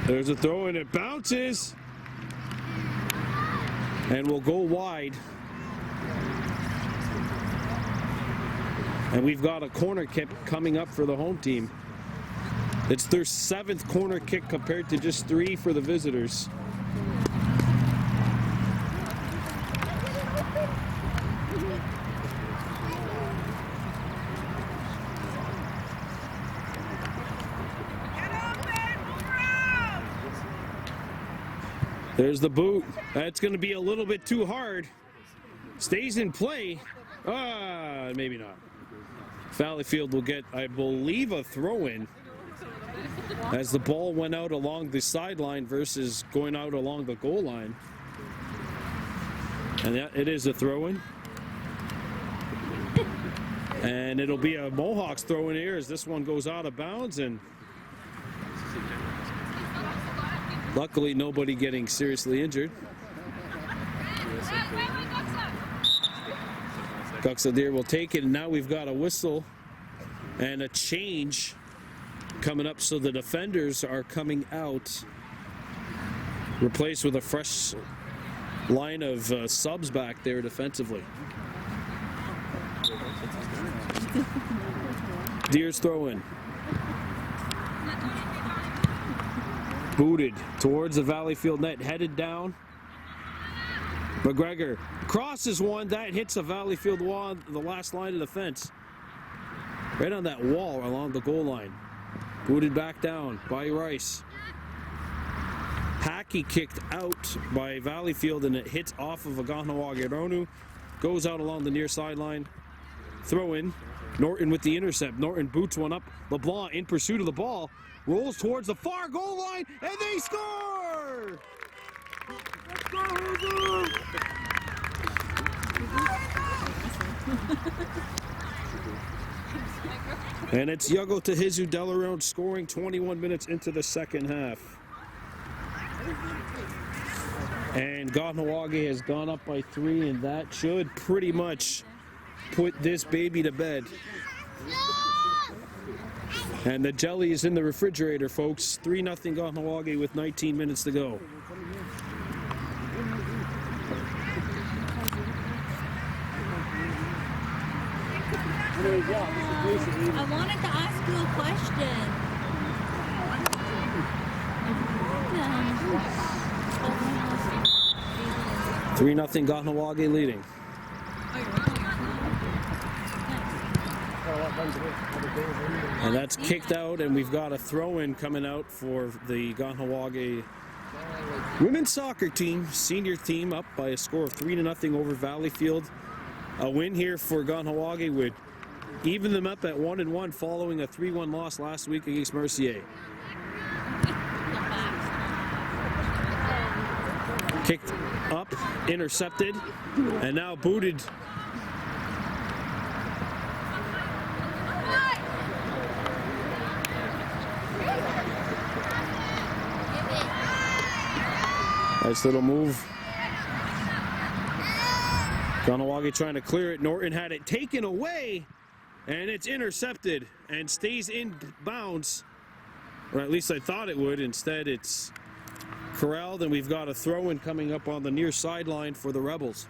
Speaker 1: There's a throw-in. It bounces and will go wide. And we've got a corner kick coming up for the home team. It's their 7th corner kick compared to just 3 for the visitors. There's the boot. That's going to be a little bit too hard. Stays in play. Maybe not. Valleyfield will get, I believe, a throw-in as the ball went out along the sideline versus going out along the goal line. And it is a throw-in. And it'll be a Mohawks throw-in here as this one goes out of bounds, and luckily nobody getting seriously injured. Guxadir will take it, and now we've got a whistle and a change coming up, so the defenders are coming out, replaced with a fresh line of subs back there defensively. Deer's throw-in. Booted towards the Valleyfield net, headed down. McGregor crosses one, that hits a Valleyfield wall, the last line of defense. Right on that wall along the goal line. Booted back down by Rice. Hacky kicked out by Valleyfield, and it hits off of a Kahnawake Ronu. Goes out along the near sideline. Throw in. Norton with the intercept. Norton boots one up. LeBlanc in pursuit of the ball. Rolls towards the far goal line, and they score! Let's go, And it's Yago Tehizu Delarone scoring 21 minutes into the second half. And Kahnawake has gone up by 3, and that should pretty much put this baby to bed. And the jelly is in the refrigerator, folks. 3-0 Kahnawake with 19 minutes to go.
Speaker 2: I wanted to ask you a question.
Speaker 1: 3-0 Kahnawake leading. And that's kicked out, and we've got a throw-in coming out for the Kahnawake women's soccer team, senior team, up by a score of 3-0 over Valleyfield. a win here for Kahnawake would even them up at 1-1 following a 3-1 loss last week against Mercier. Kicked up, intercepted, and now booted. Nice little move. Kahnawake trying to clear it. Norton had it taken away, and it's intercepted and stays in bounds, or at least I thought it would. Instead, it's corralled, and we've got a throw-in coming up on the near sideline for the Rebels.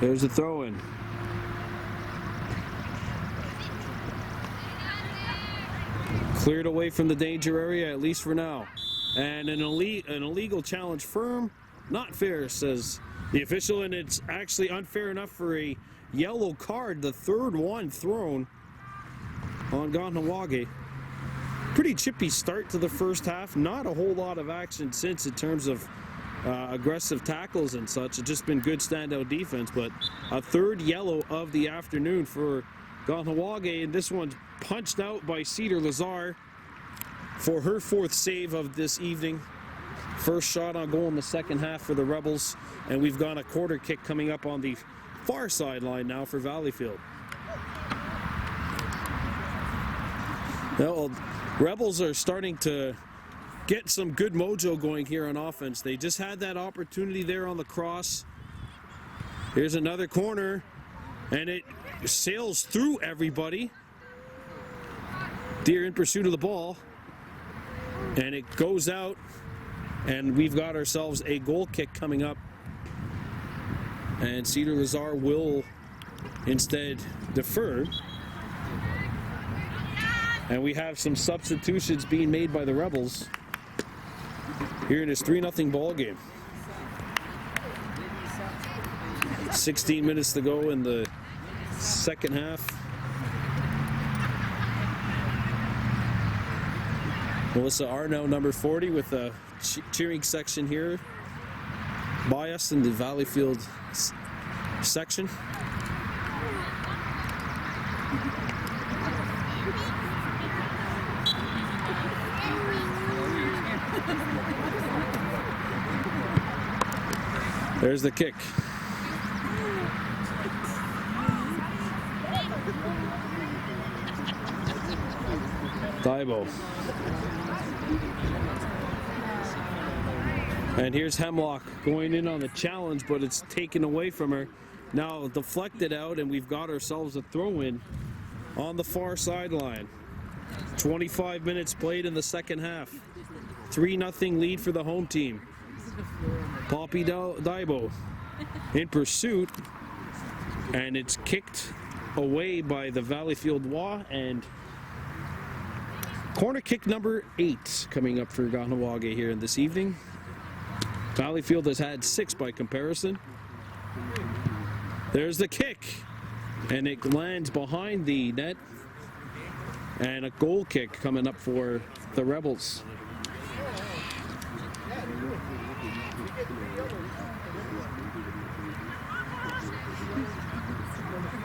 Speaker 1: There's the throw-in. Cleared away from the danger area, at least for now. And an illegal challenge firm. Not fair, says the official, and it's actually unfair enough for a yellow card, the third one thrown on Kahnawake. Pretty chippy start to the first half. Not a whole lot of action since in terms of aggressive tackles and such. It's just been good standout defense, but a third yellow of the afternoon for Kahnawake, and this one's punched out by Cedar Lazar for her fourth save of this evening. First shot on goal in the second half for the Rebels, and we've got a quarter kick coming up on the far sideline now for Valleyfield. Well, Rebels are starting to get some good mojo going here on offense. They just had that opportunity there on the cross. Here's another corner, and it sails through everybody. Deer in pursuit of the ball, and it goes out, and we've got ourselves a goal kick coming up, and Cedar Lazar will instead defer, and we have some substitutions being made by the Rebels here in this 3-0 ball game. 16 minutes to go in the second half. Melissa Arno, number 40, with a cheering section here by us in the Valleyfield section. There's the kick. Thibault. And here's Hemlock going in on the challenge, but it's taken away from her. Now deflected out, and we've got ourselves a throw-in on the far sideline. 25 minutes played in the second half. 3-0 lead for the home team. Poppy Thibault in pursuit, and it's kicked away by the Valleyfield Wa, and corner kick number 8 coming up for Kahnawake here in this evening. Valleyfield has had 6 by comparison. There's the kick, and it lands behind the net, and a goal kick coming up for the Rebels.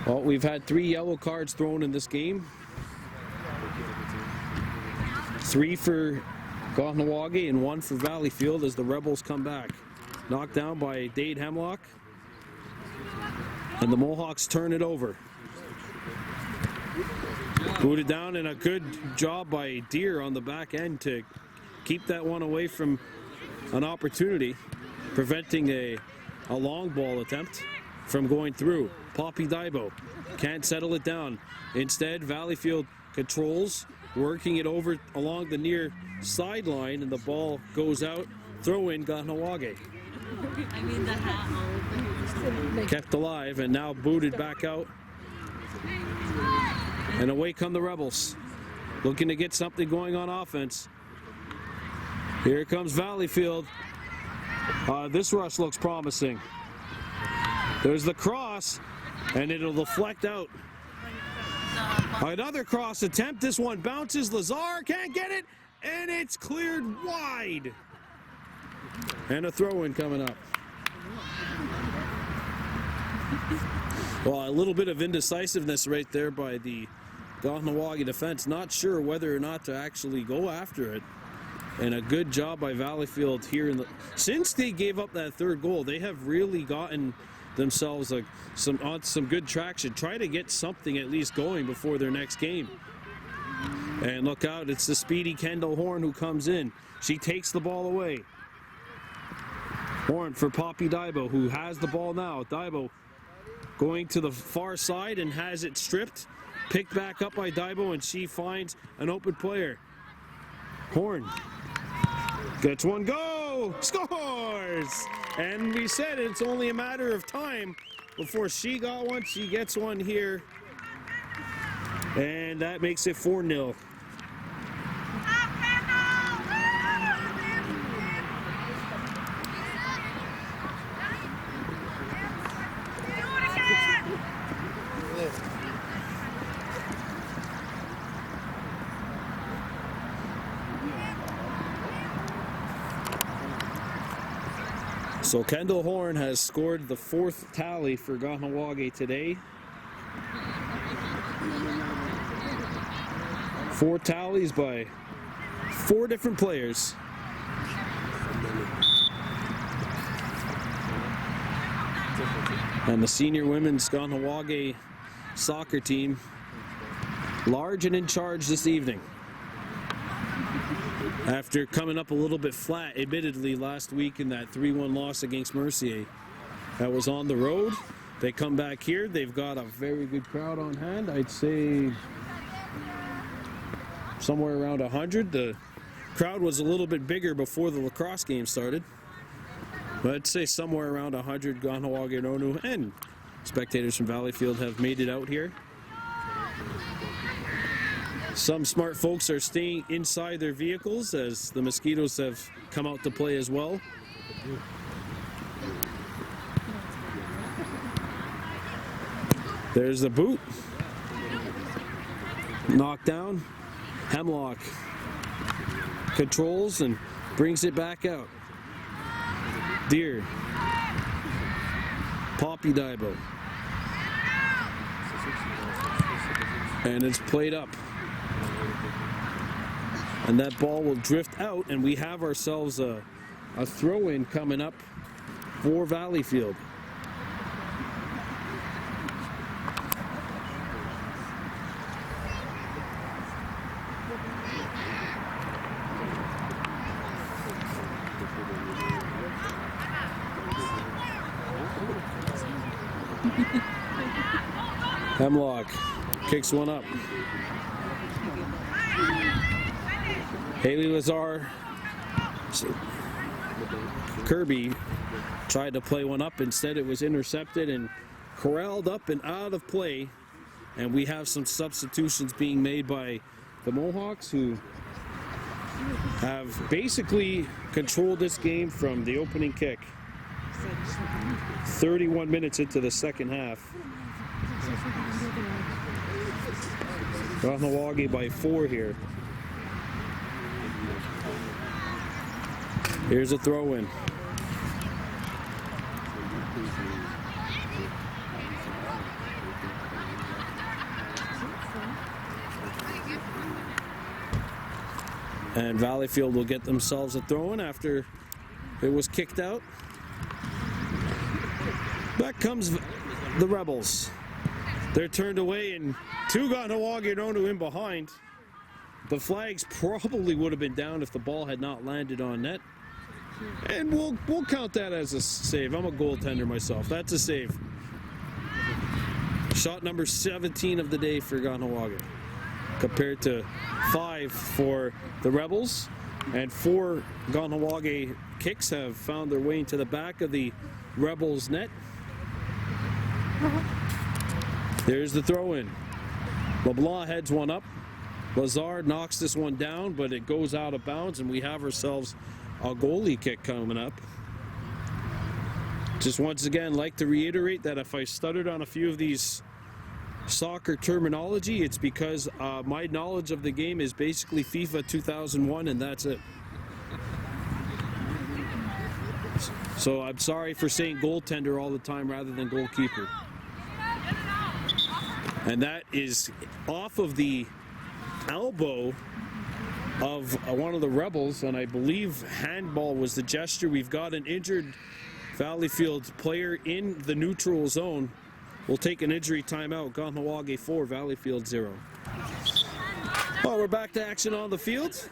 Speaker 1: Well, we've had 3 yellow cards thrown in this game. 3 for Kahnawake and 1 for Valleyfield as the Rebels come back. Knocked down by Dade Hemlock. And the Mohawks turn it over. Booted down, and a good job by Deer on the back end to keep that one away from an opportunity, preventing a long ball attempt from going through. Poppy Thibault can't settle it down. Instead, Valleyfield controls, working it over along the near sideline, and the ball goes out. Throw in Kahnawake. Kept alive, and now booted back out. And away come the Rebels, looking to get something going on offense. Here comes Valleyfield. This rush looks promising. There's the cross, and it'll deflect out. Another cross attempt. This one bounces. Lazar can't get it, and it's cleared wide. And a throw-in coming up. Well, a little bit of indecisiveness right there by the Kahnawake defense. Not sure whether or not to actually go after it. And a good job by Valleyfield here. Since they gave up that third goal, they have really gotten themselves some good traction. Try to get something at least going before their next game. And look out, it's the speedy Kendall Horn who comes in. She takes the ball away. Horn for Poppy Daibo, who has the ball now. Daibo going to the far side and has it stripped. Picked back up by Daibo, and she finds an open player. Horn gets one go, scores! And we said it's only a matter of time before she got one. She gets one here. And that makes it 4-0. So Kendall Horn has scored the 4th tally for Kahnawake today. 4 tallies by 4 different players. And the senior women's Kahnawake soccer team, large and in charge this evening. After coming up a little bit flat, admittedly, last week in that 3-1 loss against Mercier. That was on the road. They come back here. They've got a very good crowd on hand. I'd say somewhere around 100. The crowd was a little bit bigger before the lacrosse game started. But I'd say somewhere around 100 Kahnawake Nonu and spectators from Valleyfield have made it out here. Some smart folks are staying inside their vehicles as the mosquitoes have come out to play as well. There's the boot. Knocked down. Hemlock controls and brings it back out. Deer. Poppy Daibo. And it's played up. And that ball will drift out, and we have ourselves a throw-in coming up for Valleyfield. Hemlock kicks one up. Haley Lazar, Kirby tried to play one up. Instead, it was intercepted and corralled up and out of play. And we have some substitutions being made by the Mohawks, who have basically controlled this game from the opening kick. 31 minutes into the second half. Kahnawake by 4 here. Here's a throw-in. And Valleyfield will get themselves a throw-in after it was kicked out. Back comes the Rebels. They're turned away, and 2 Kahnawake Nonu in behind. The flags probably would have been down if the ball had not landed on net. And we'll count that as a save. I'm a goaltender myself. That's a save. Shot number 17 of the day for Kahnawake, compared to 5 for the Rebels. And 4 Kahnawake kicks have found their way into the back of the Rebels' net. There's the throw-in. LeBlanc heads one up. Lazard knocks this one down, but it goes out of bounds, and we have ourselves a goalie kick coming up. Just once again, like to reiterate that if I stuttered on a few of these soccer terminology, it's because my knowledge of the game is basically FIFA 2001, and that's it. So I'm sorry for saying goaltender all the time rather than goalkeeper. And that is off of the elbow of one of the Rebels, and I believe handball was the gesture. We've got an injured Valleyfield player in the neutral zone. We'll take an injury timeout. Kahnawake 4, Valleyfield 0. Well, we're back to action on the field.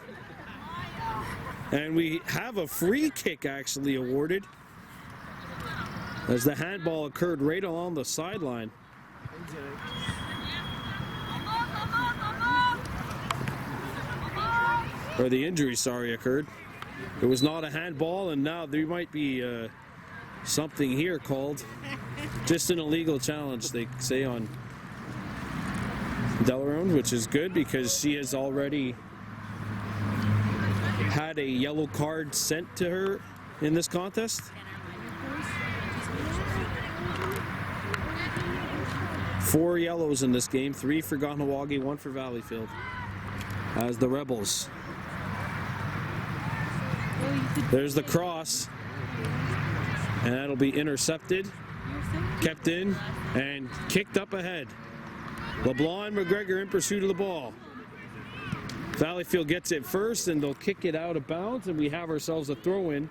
Speaker 1: And we have a free kick actually awarded, as the handball occurred right along the sideline. Or the injury, sorry, occurred. It was not a handball, and now there might be something here called just an illegal challenge, they say, on Delarone, which is good because she has already had a yellow card sent to her in this contest. Four yellows in this game, 3 for Kahnawake, 1 for Valleyfield, as the Rebels. There's the cross, and that'll be intercepted, kept in, and kicked up ahead. LeBlanc and McGregor in pursuit of the ball. Valleyfield gets it first, and they'll kick it out of bounds, and we have ourselves a throw-in.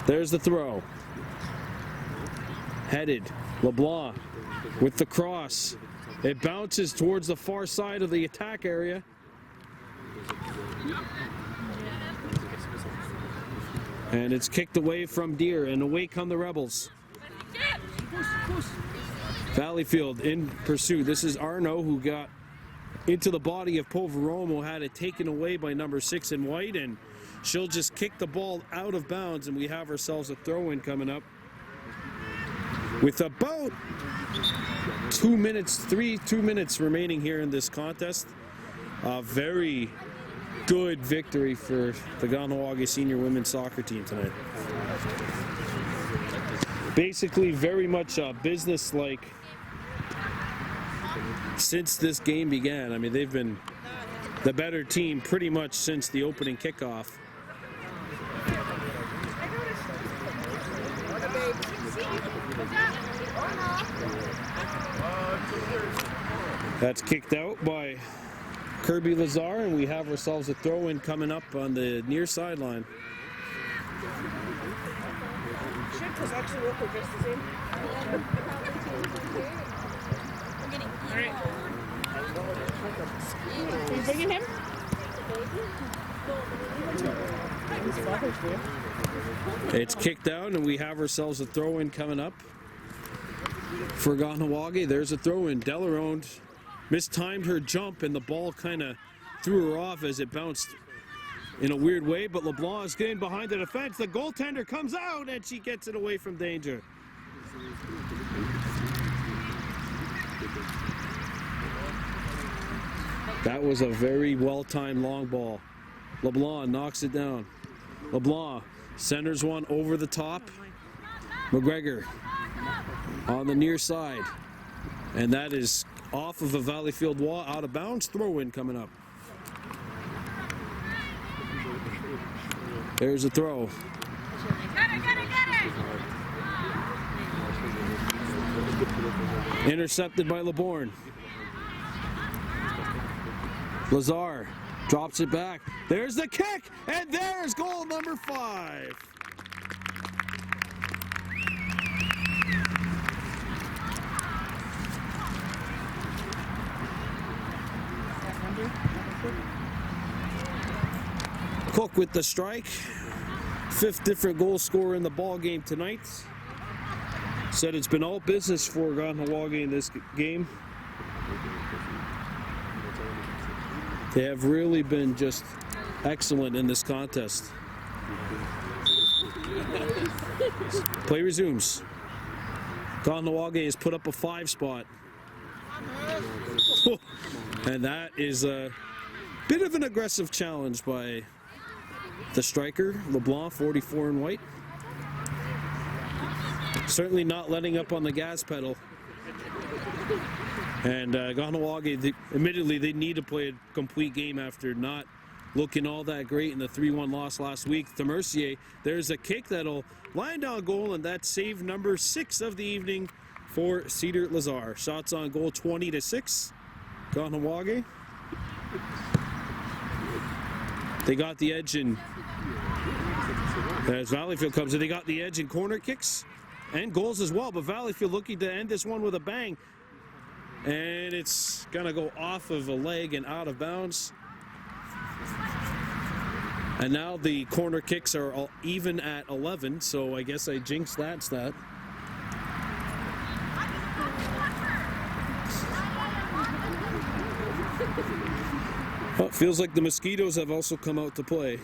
Speaker 1: There's the throw. Headed. LeBlanc with the cross. It bounces towards the far side of the attack area. And it's kicked away from Deer, and away come the Rebels. Valleyfield in pursuit. This is Arno, who got into the body of Poveromo, had it taken away by number 6 in white, and she'll just kick the ball out of bounds, and we have ourselves a throw-in coming up. With about 2 minutes remaining here in this contest. A very good victory for the Kahnawake senior women's soccer team tonight. Basically very much business-like since this game began. I mean, they've been the better team pretty much since the opening kickoff. That's kicked out by Kirby Lazar, and we have ourselves a throw-in coming up on the near sideline.
Speaker 2: Are you bringing him?
Speaker 1: It's kicked out, and we have ourselves a throw-in coming up for Kahnawake. There's a throw-in. Delarone mistimed her jump, and the ball kind of threw her off as it bounced in a weird way, but LeBlanc is getting behind the defense. The goaltender comes out, and she gets it away from danger. That was a very well-timed long ball. LeBlanc knocks it down. LeBlanc centers one over the top. McGregor on the near side. And that is off of a Valleyfield wall, out of bounds. Throw-in coming up. There's a throw. Intercepted by LeBorn. Lazar drops it back. There's the kick, and there's goal number 5. Cook with the strike. 5th different goal scorer in the ball game tonight. Said it's been all business for Kahnawake in this game. They have really been just excellent in this contest. Play resumes. Kahnawake has put up a 5 spot. And that is a bit of an aggressive challenge by the striker, LeBlanc, 44 in white. Certainly not letting up on the gas pedal. And Kahnawake, admittedly, they need to play a complete game after not looking all that great in the 3-1 loss last week to Mercier. There's a kick that'll land on goal, and that's save number 6 of the evening for Cedar Lazar. Shots on goal 20-6. Kahnawake. They got the edge in, as Valleyfield comes in, they got the edge in corner kicks and goals as well, but Valleyfield looking to end this one with a bang. And it's going to go off of a leg and out of bounds. And now the corner kicks are all even at 11, so I guess I jinxed that stat. Well, it feels like the Mosquitoes have also come out to play.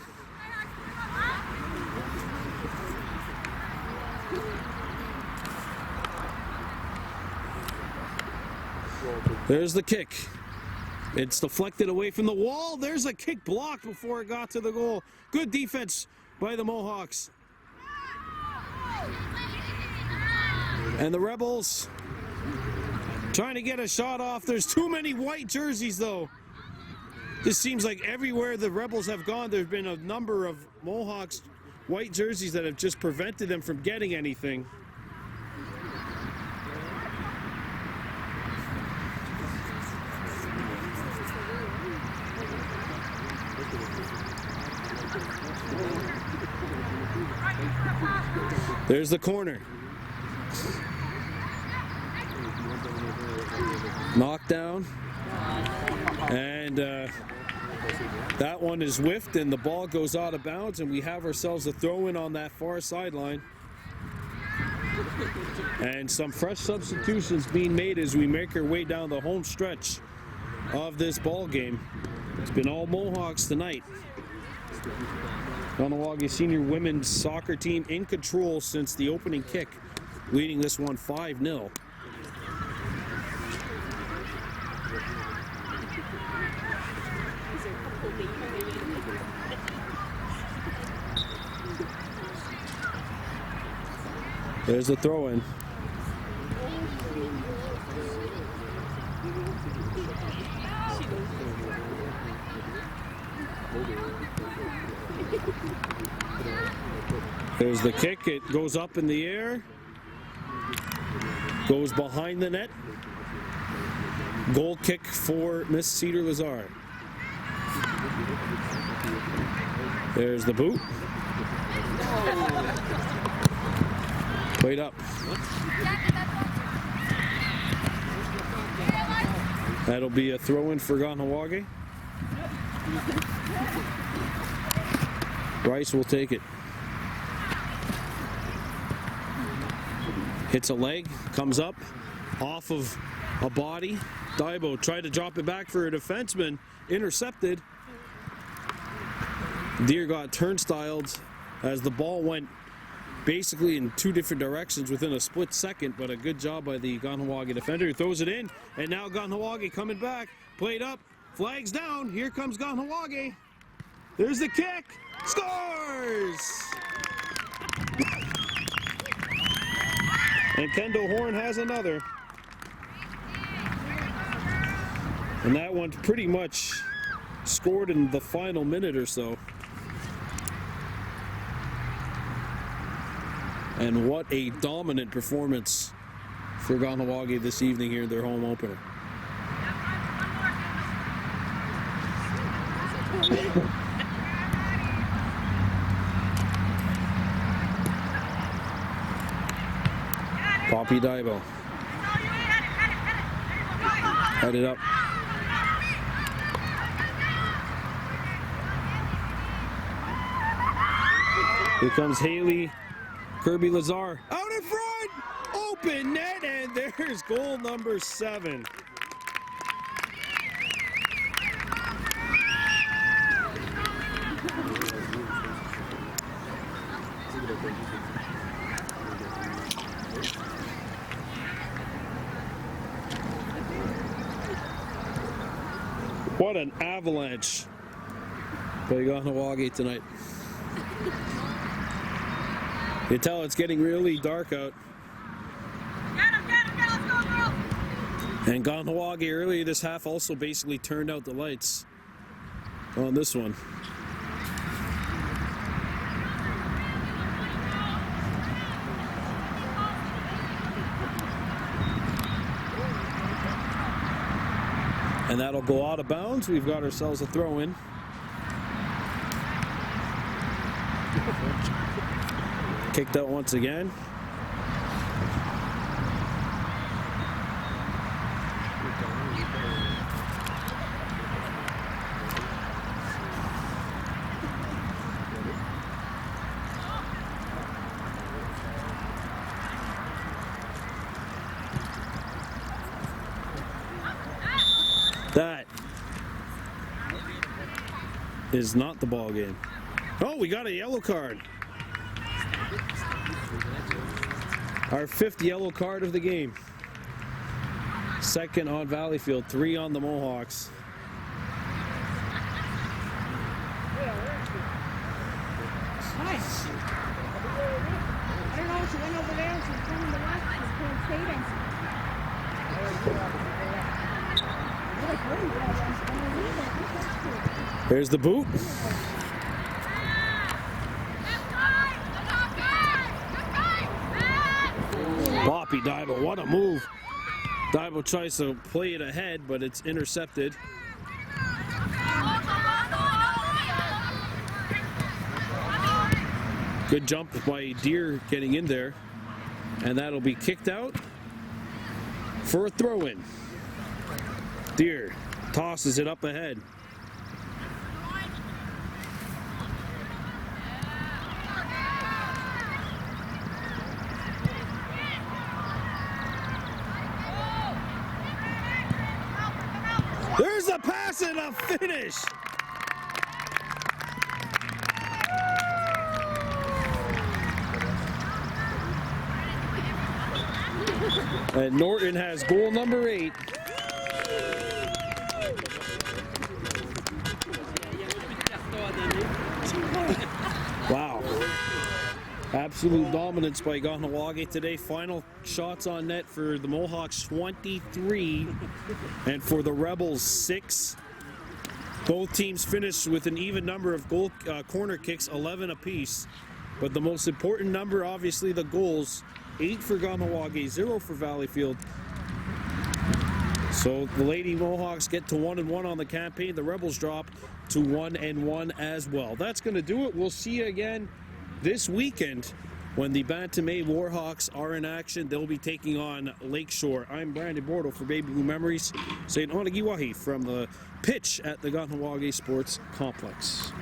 Speaker 1: There's the kick. It's deflected away from the wall. There's a kick blocked before it got to the goal. Good defense by the Mohawks. And the Rebels trying to get a shot off. There's too many white jerseys, though. This seems like everywhere the Rebels have gone, there's been a number of Mohawks white jerseys that have just prevented them from getting anything. There's the corner. Knockdown. And that one is whiffed and the ball goes out of bounds, and we have ourselves a throw-in on that far sideline. And some fresh substitutions being made as we make our way down the home stretch of this ball game. It's been all Mohawks tonight. Kahnawake senior women's soccer team in control since the opening kick, leading this one 5-0. There's the throw-in. There's the kick. It goes up in the air. Goes behind the net. Goal kick for Miss Cedar Lazar. There's the boot. Played up. That'll be a throw-in for Kahnawake. Rice will take it. Hits a leg, comes up, off of a body. Daibo tried to drop it back for a defenseman, intercepted. Deer got turnstiled as the ball went basically in two different directions within a split second, but a good job by the Kahnawake defender who throws it in. And now Kahnawake coming back, played up, flags down, here comes Kahnawake. There's the kick, scores! And Kendall Horn has another. And that one pretty much scored in the final minute or so. And what a dominant performance for Kahnawake this evening here in their home opener. Poppy Daibo. Headed up. Here comes Haley Kirby Lazar. Out in front! Open net, and there's goal number 7. What an avalanche by Kahnawake tonight. You tell it's getting really dark out.
Speaker 2: Get him, let's go, girl.
Speaker 1: And Kahnawake earlier this half also basically turned out the lights on this one. And that'll go out of bounds. We've got ourselves a throw in. Kicked out once again. That is not the ball game. Oh, we got a yellow card. Our 5th yellow card of the game. 2nd on Valleyfield, 3 on the Mohawks.
Speaker 2: Nice. I don't know, she went over there and she's coming to watch. She's playing skating.
Speaker 1: There's the boot. Boppy Daibo, what a move. Daibo tries to play it ahead, but it's intercepted. Good jump by Deer getting in there. And that'll be kicked out for a throw-in. Deer tosses it up ahead. There's a pass and a finish. And Norton has goal number 8. Wow. Absolute dominance by Kahnawake today. Final shots on net for the Mohawks, 23, and for the Rebels, 6. Both teams finished with an even number of corner kicks, 11 apiece. But the most important number, obviously, the goals. 8 for Kahnawake, 0 for Valleyfield. So the Lady Mohawks get to 1-1 on the campaign. The Rebels drop to 1-1 as well. That's going to do it. We'll see you again this weekend when the Bantamay Warhawks are in action. They'll be taking on Lakeshore. I'm Brandon Bordeaux for Baby Blue Memories. Saying Onagiwahi from the pitch at the Kahnawake Sports Complex.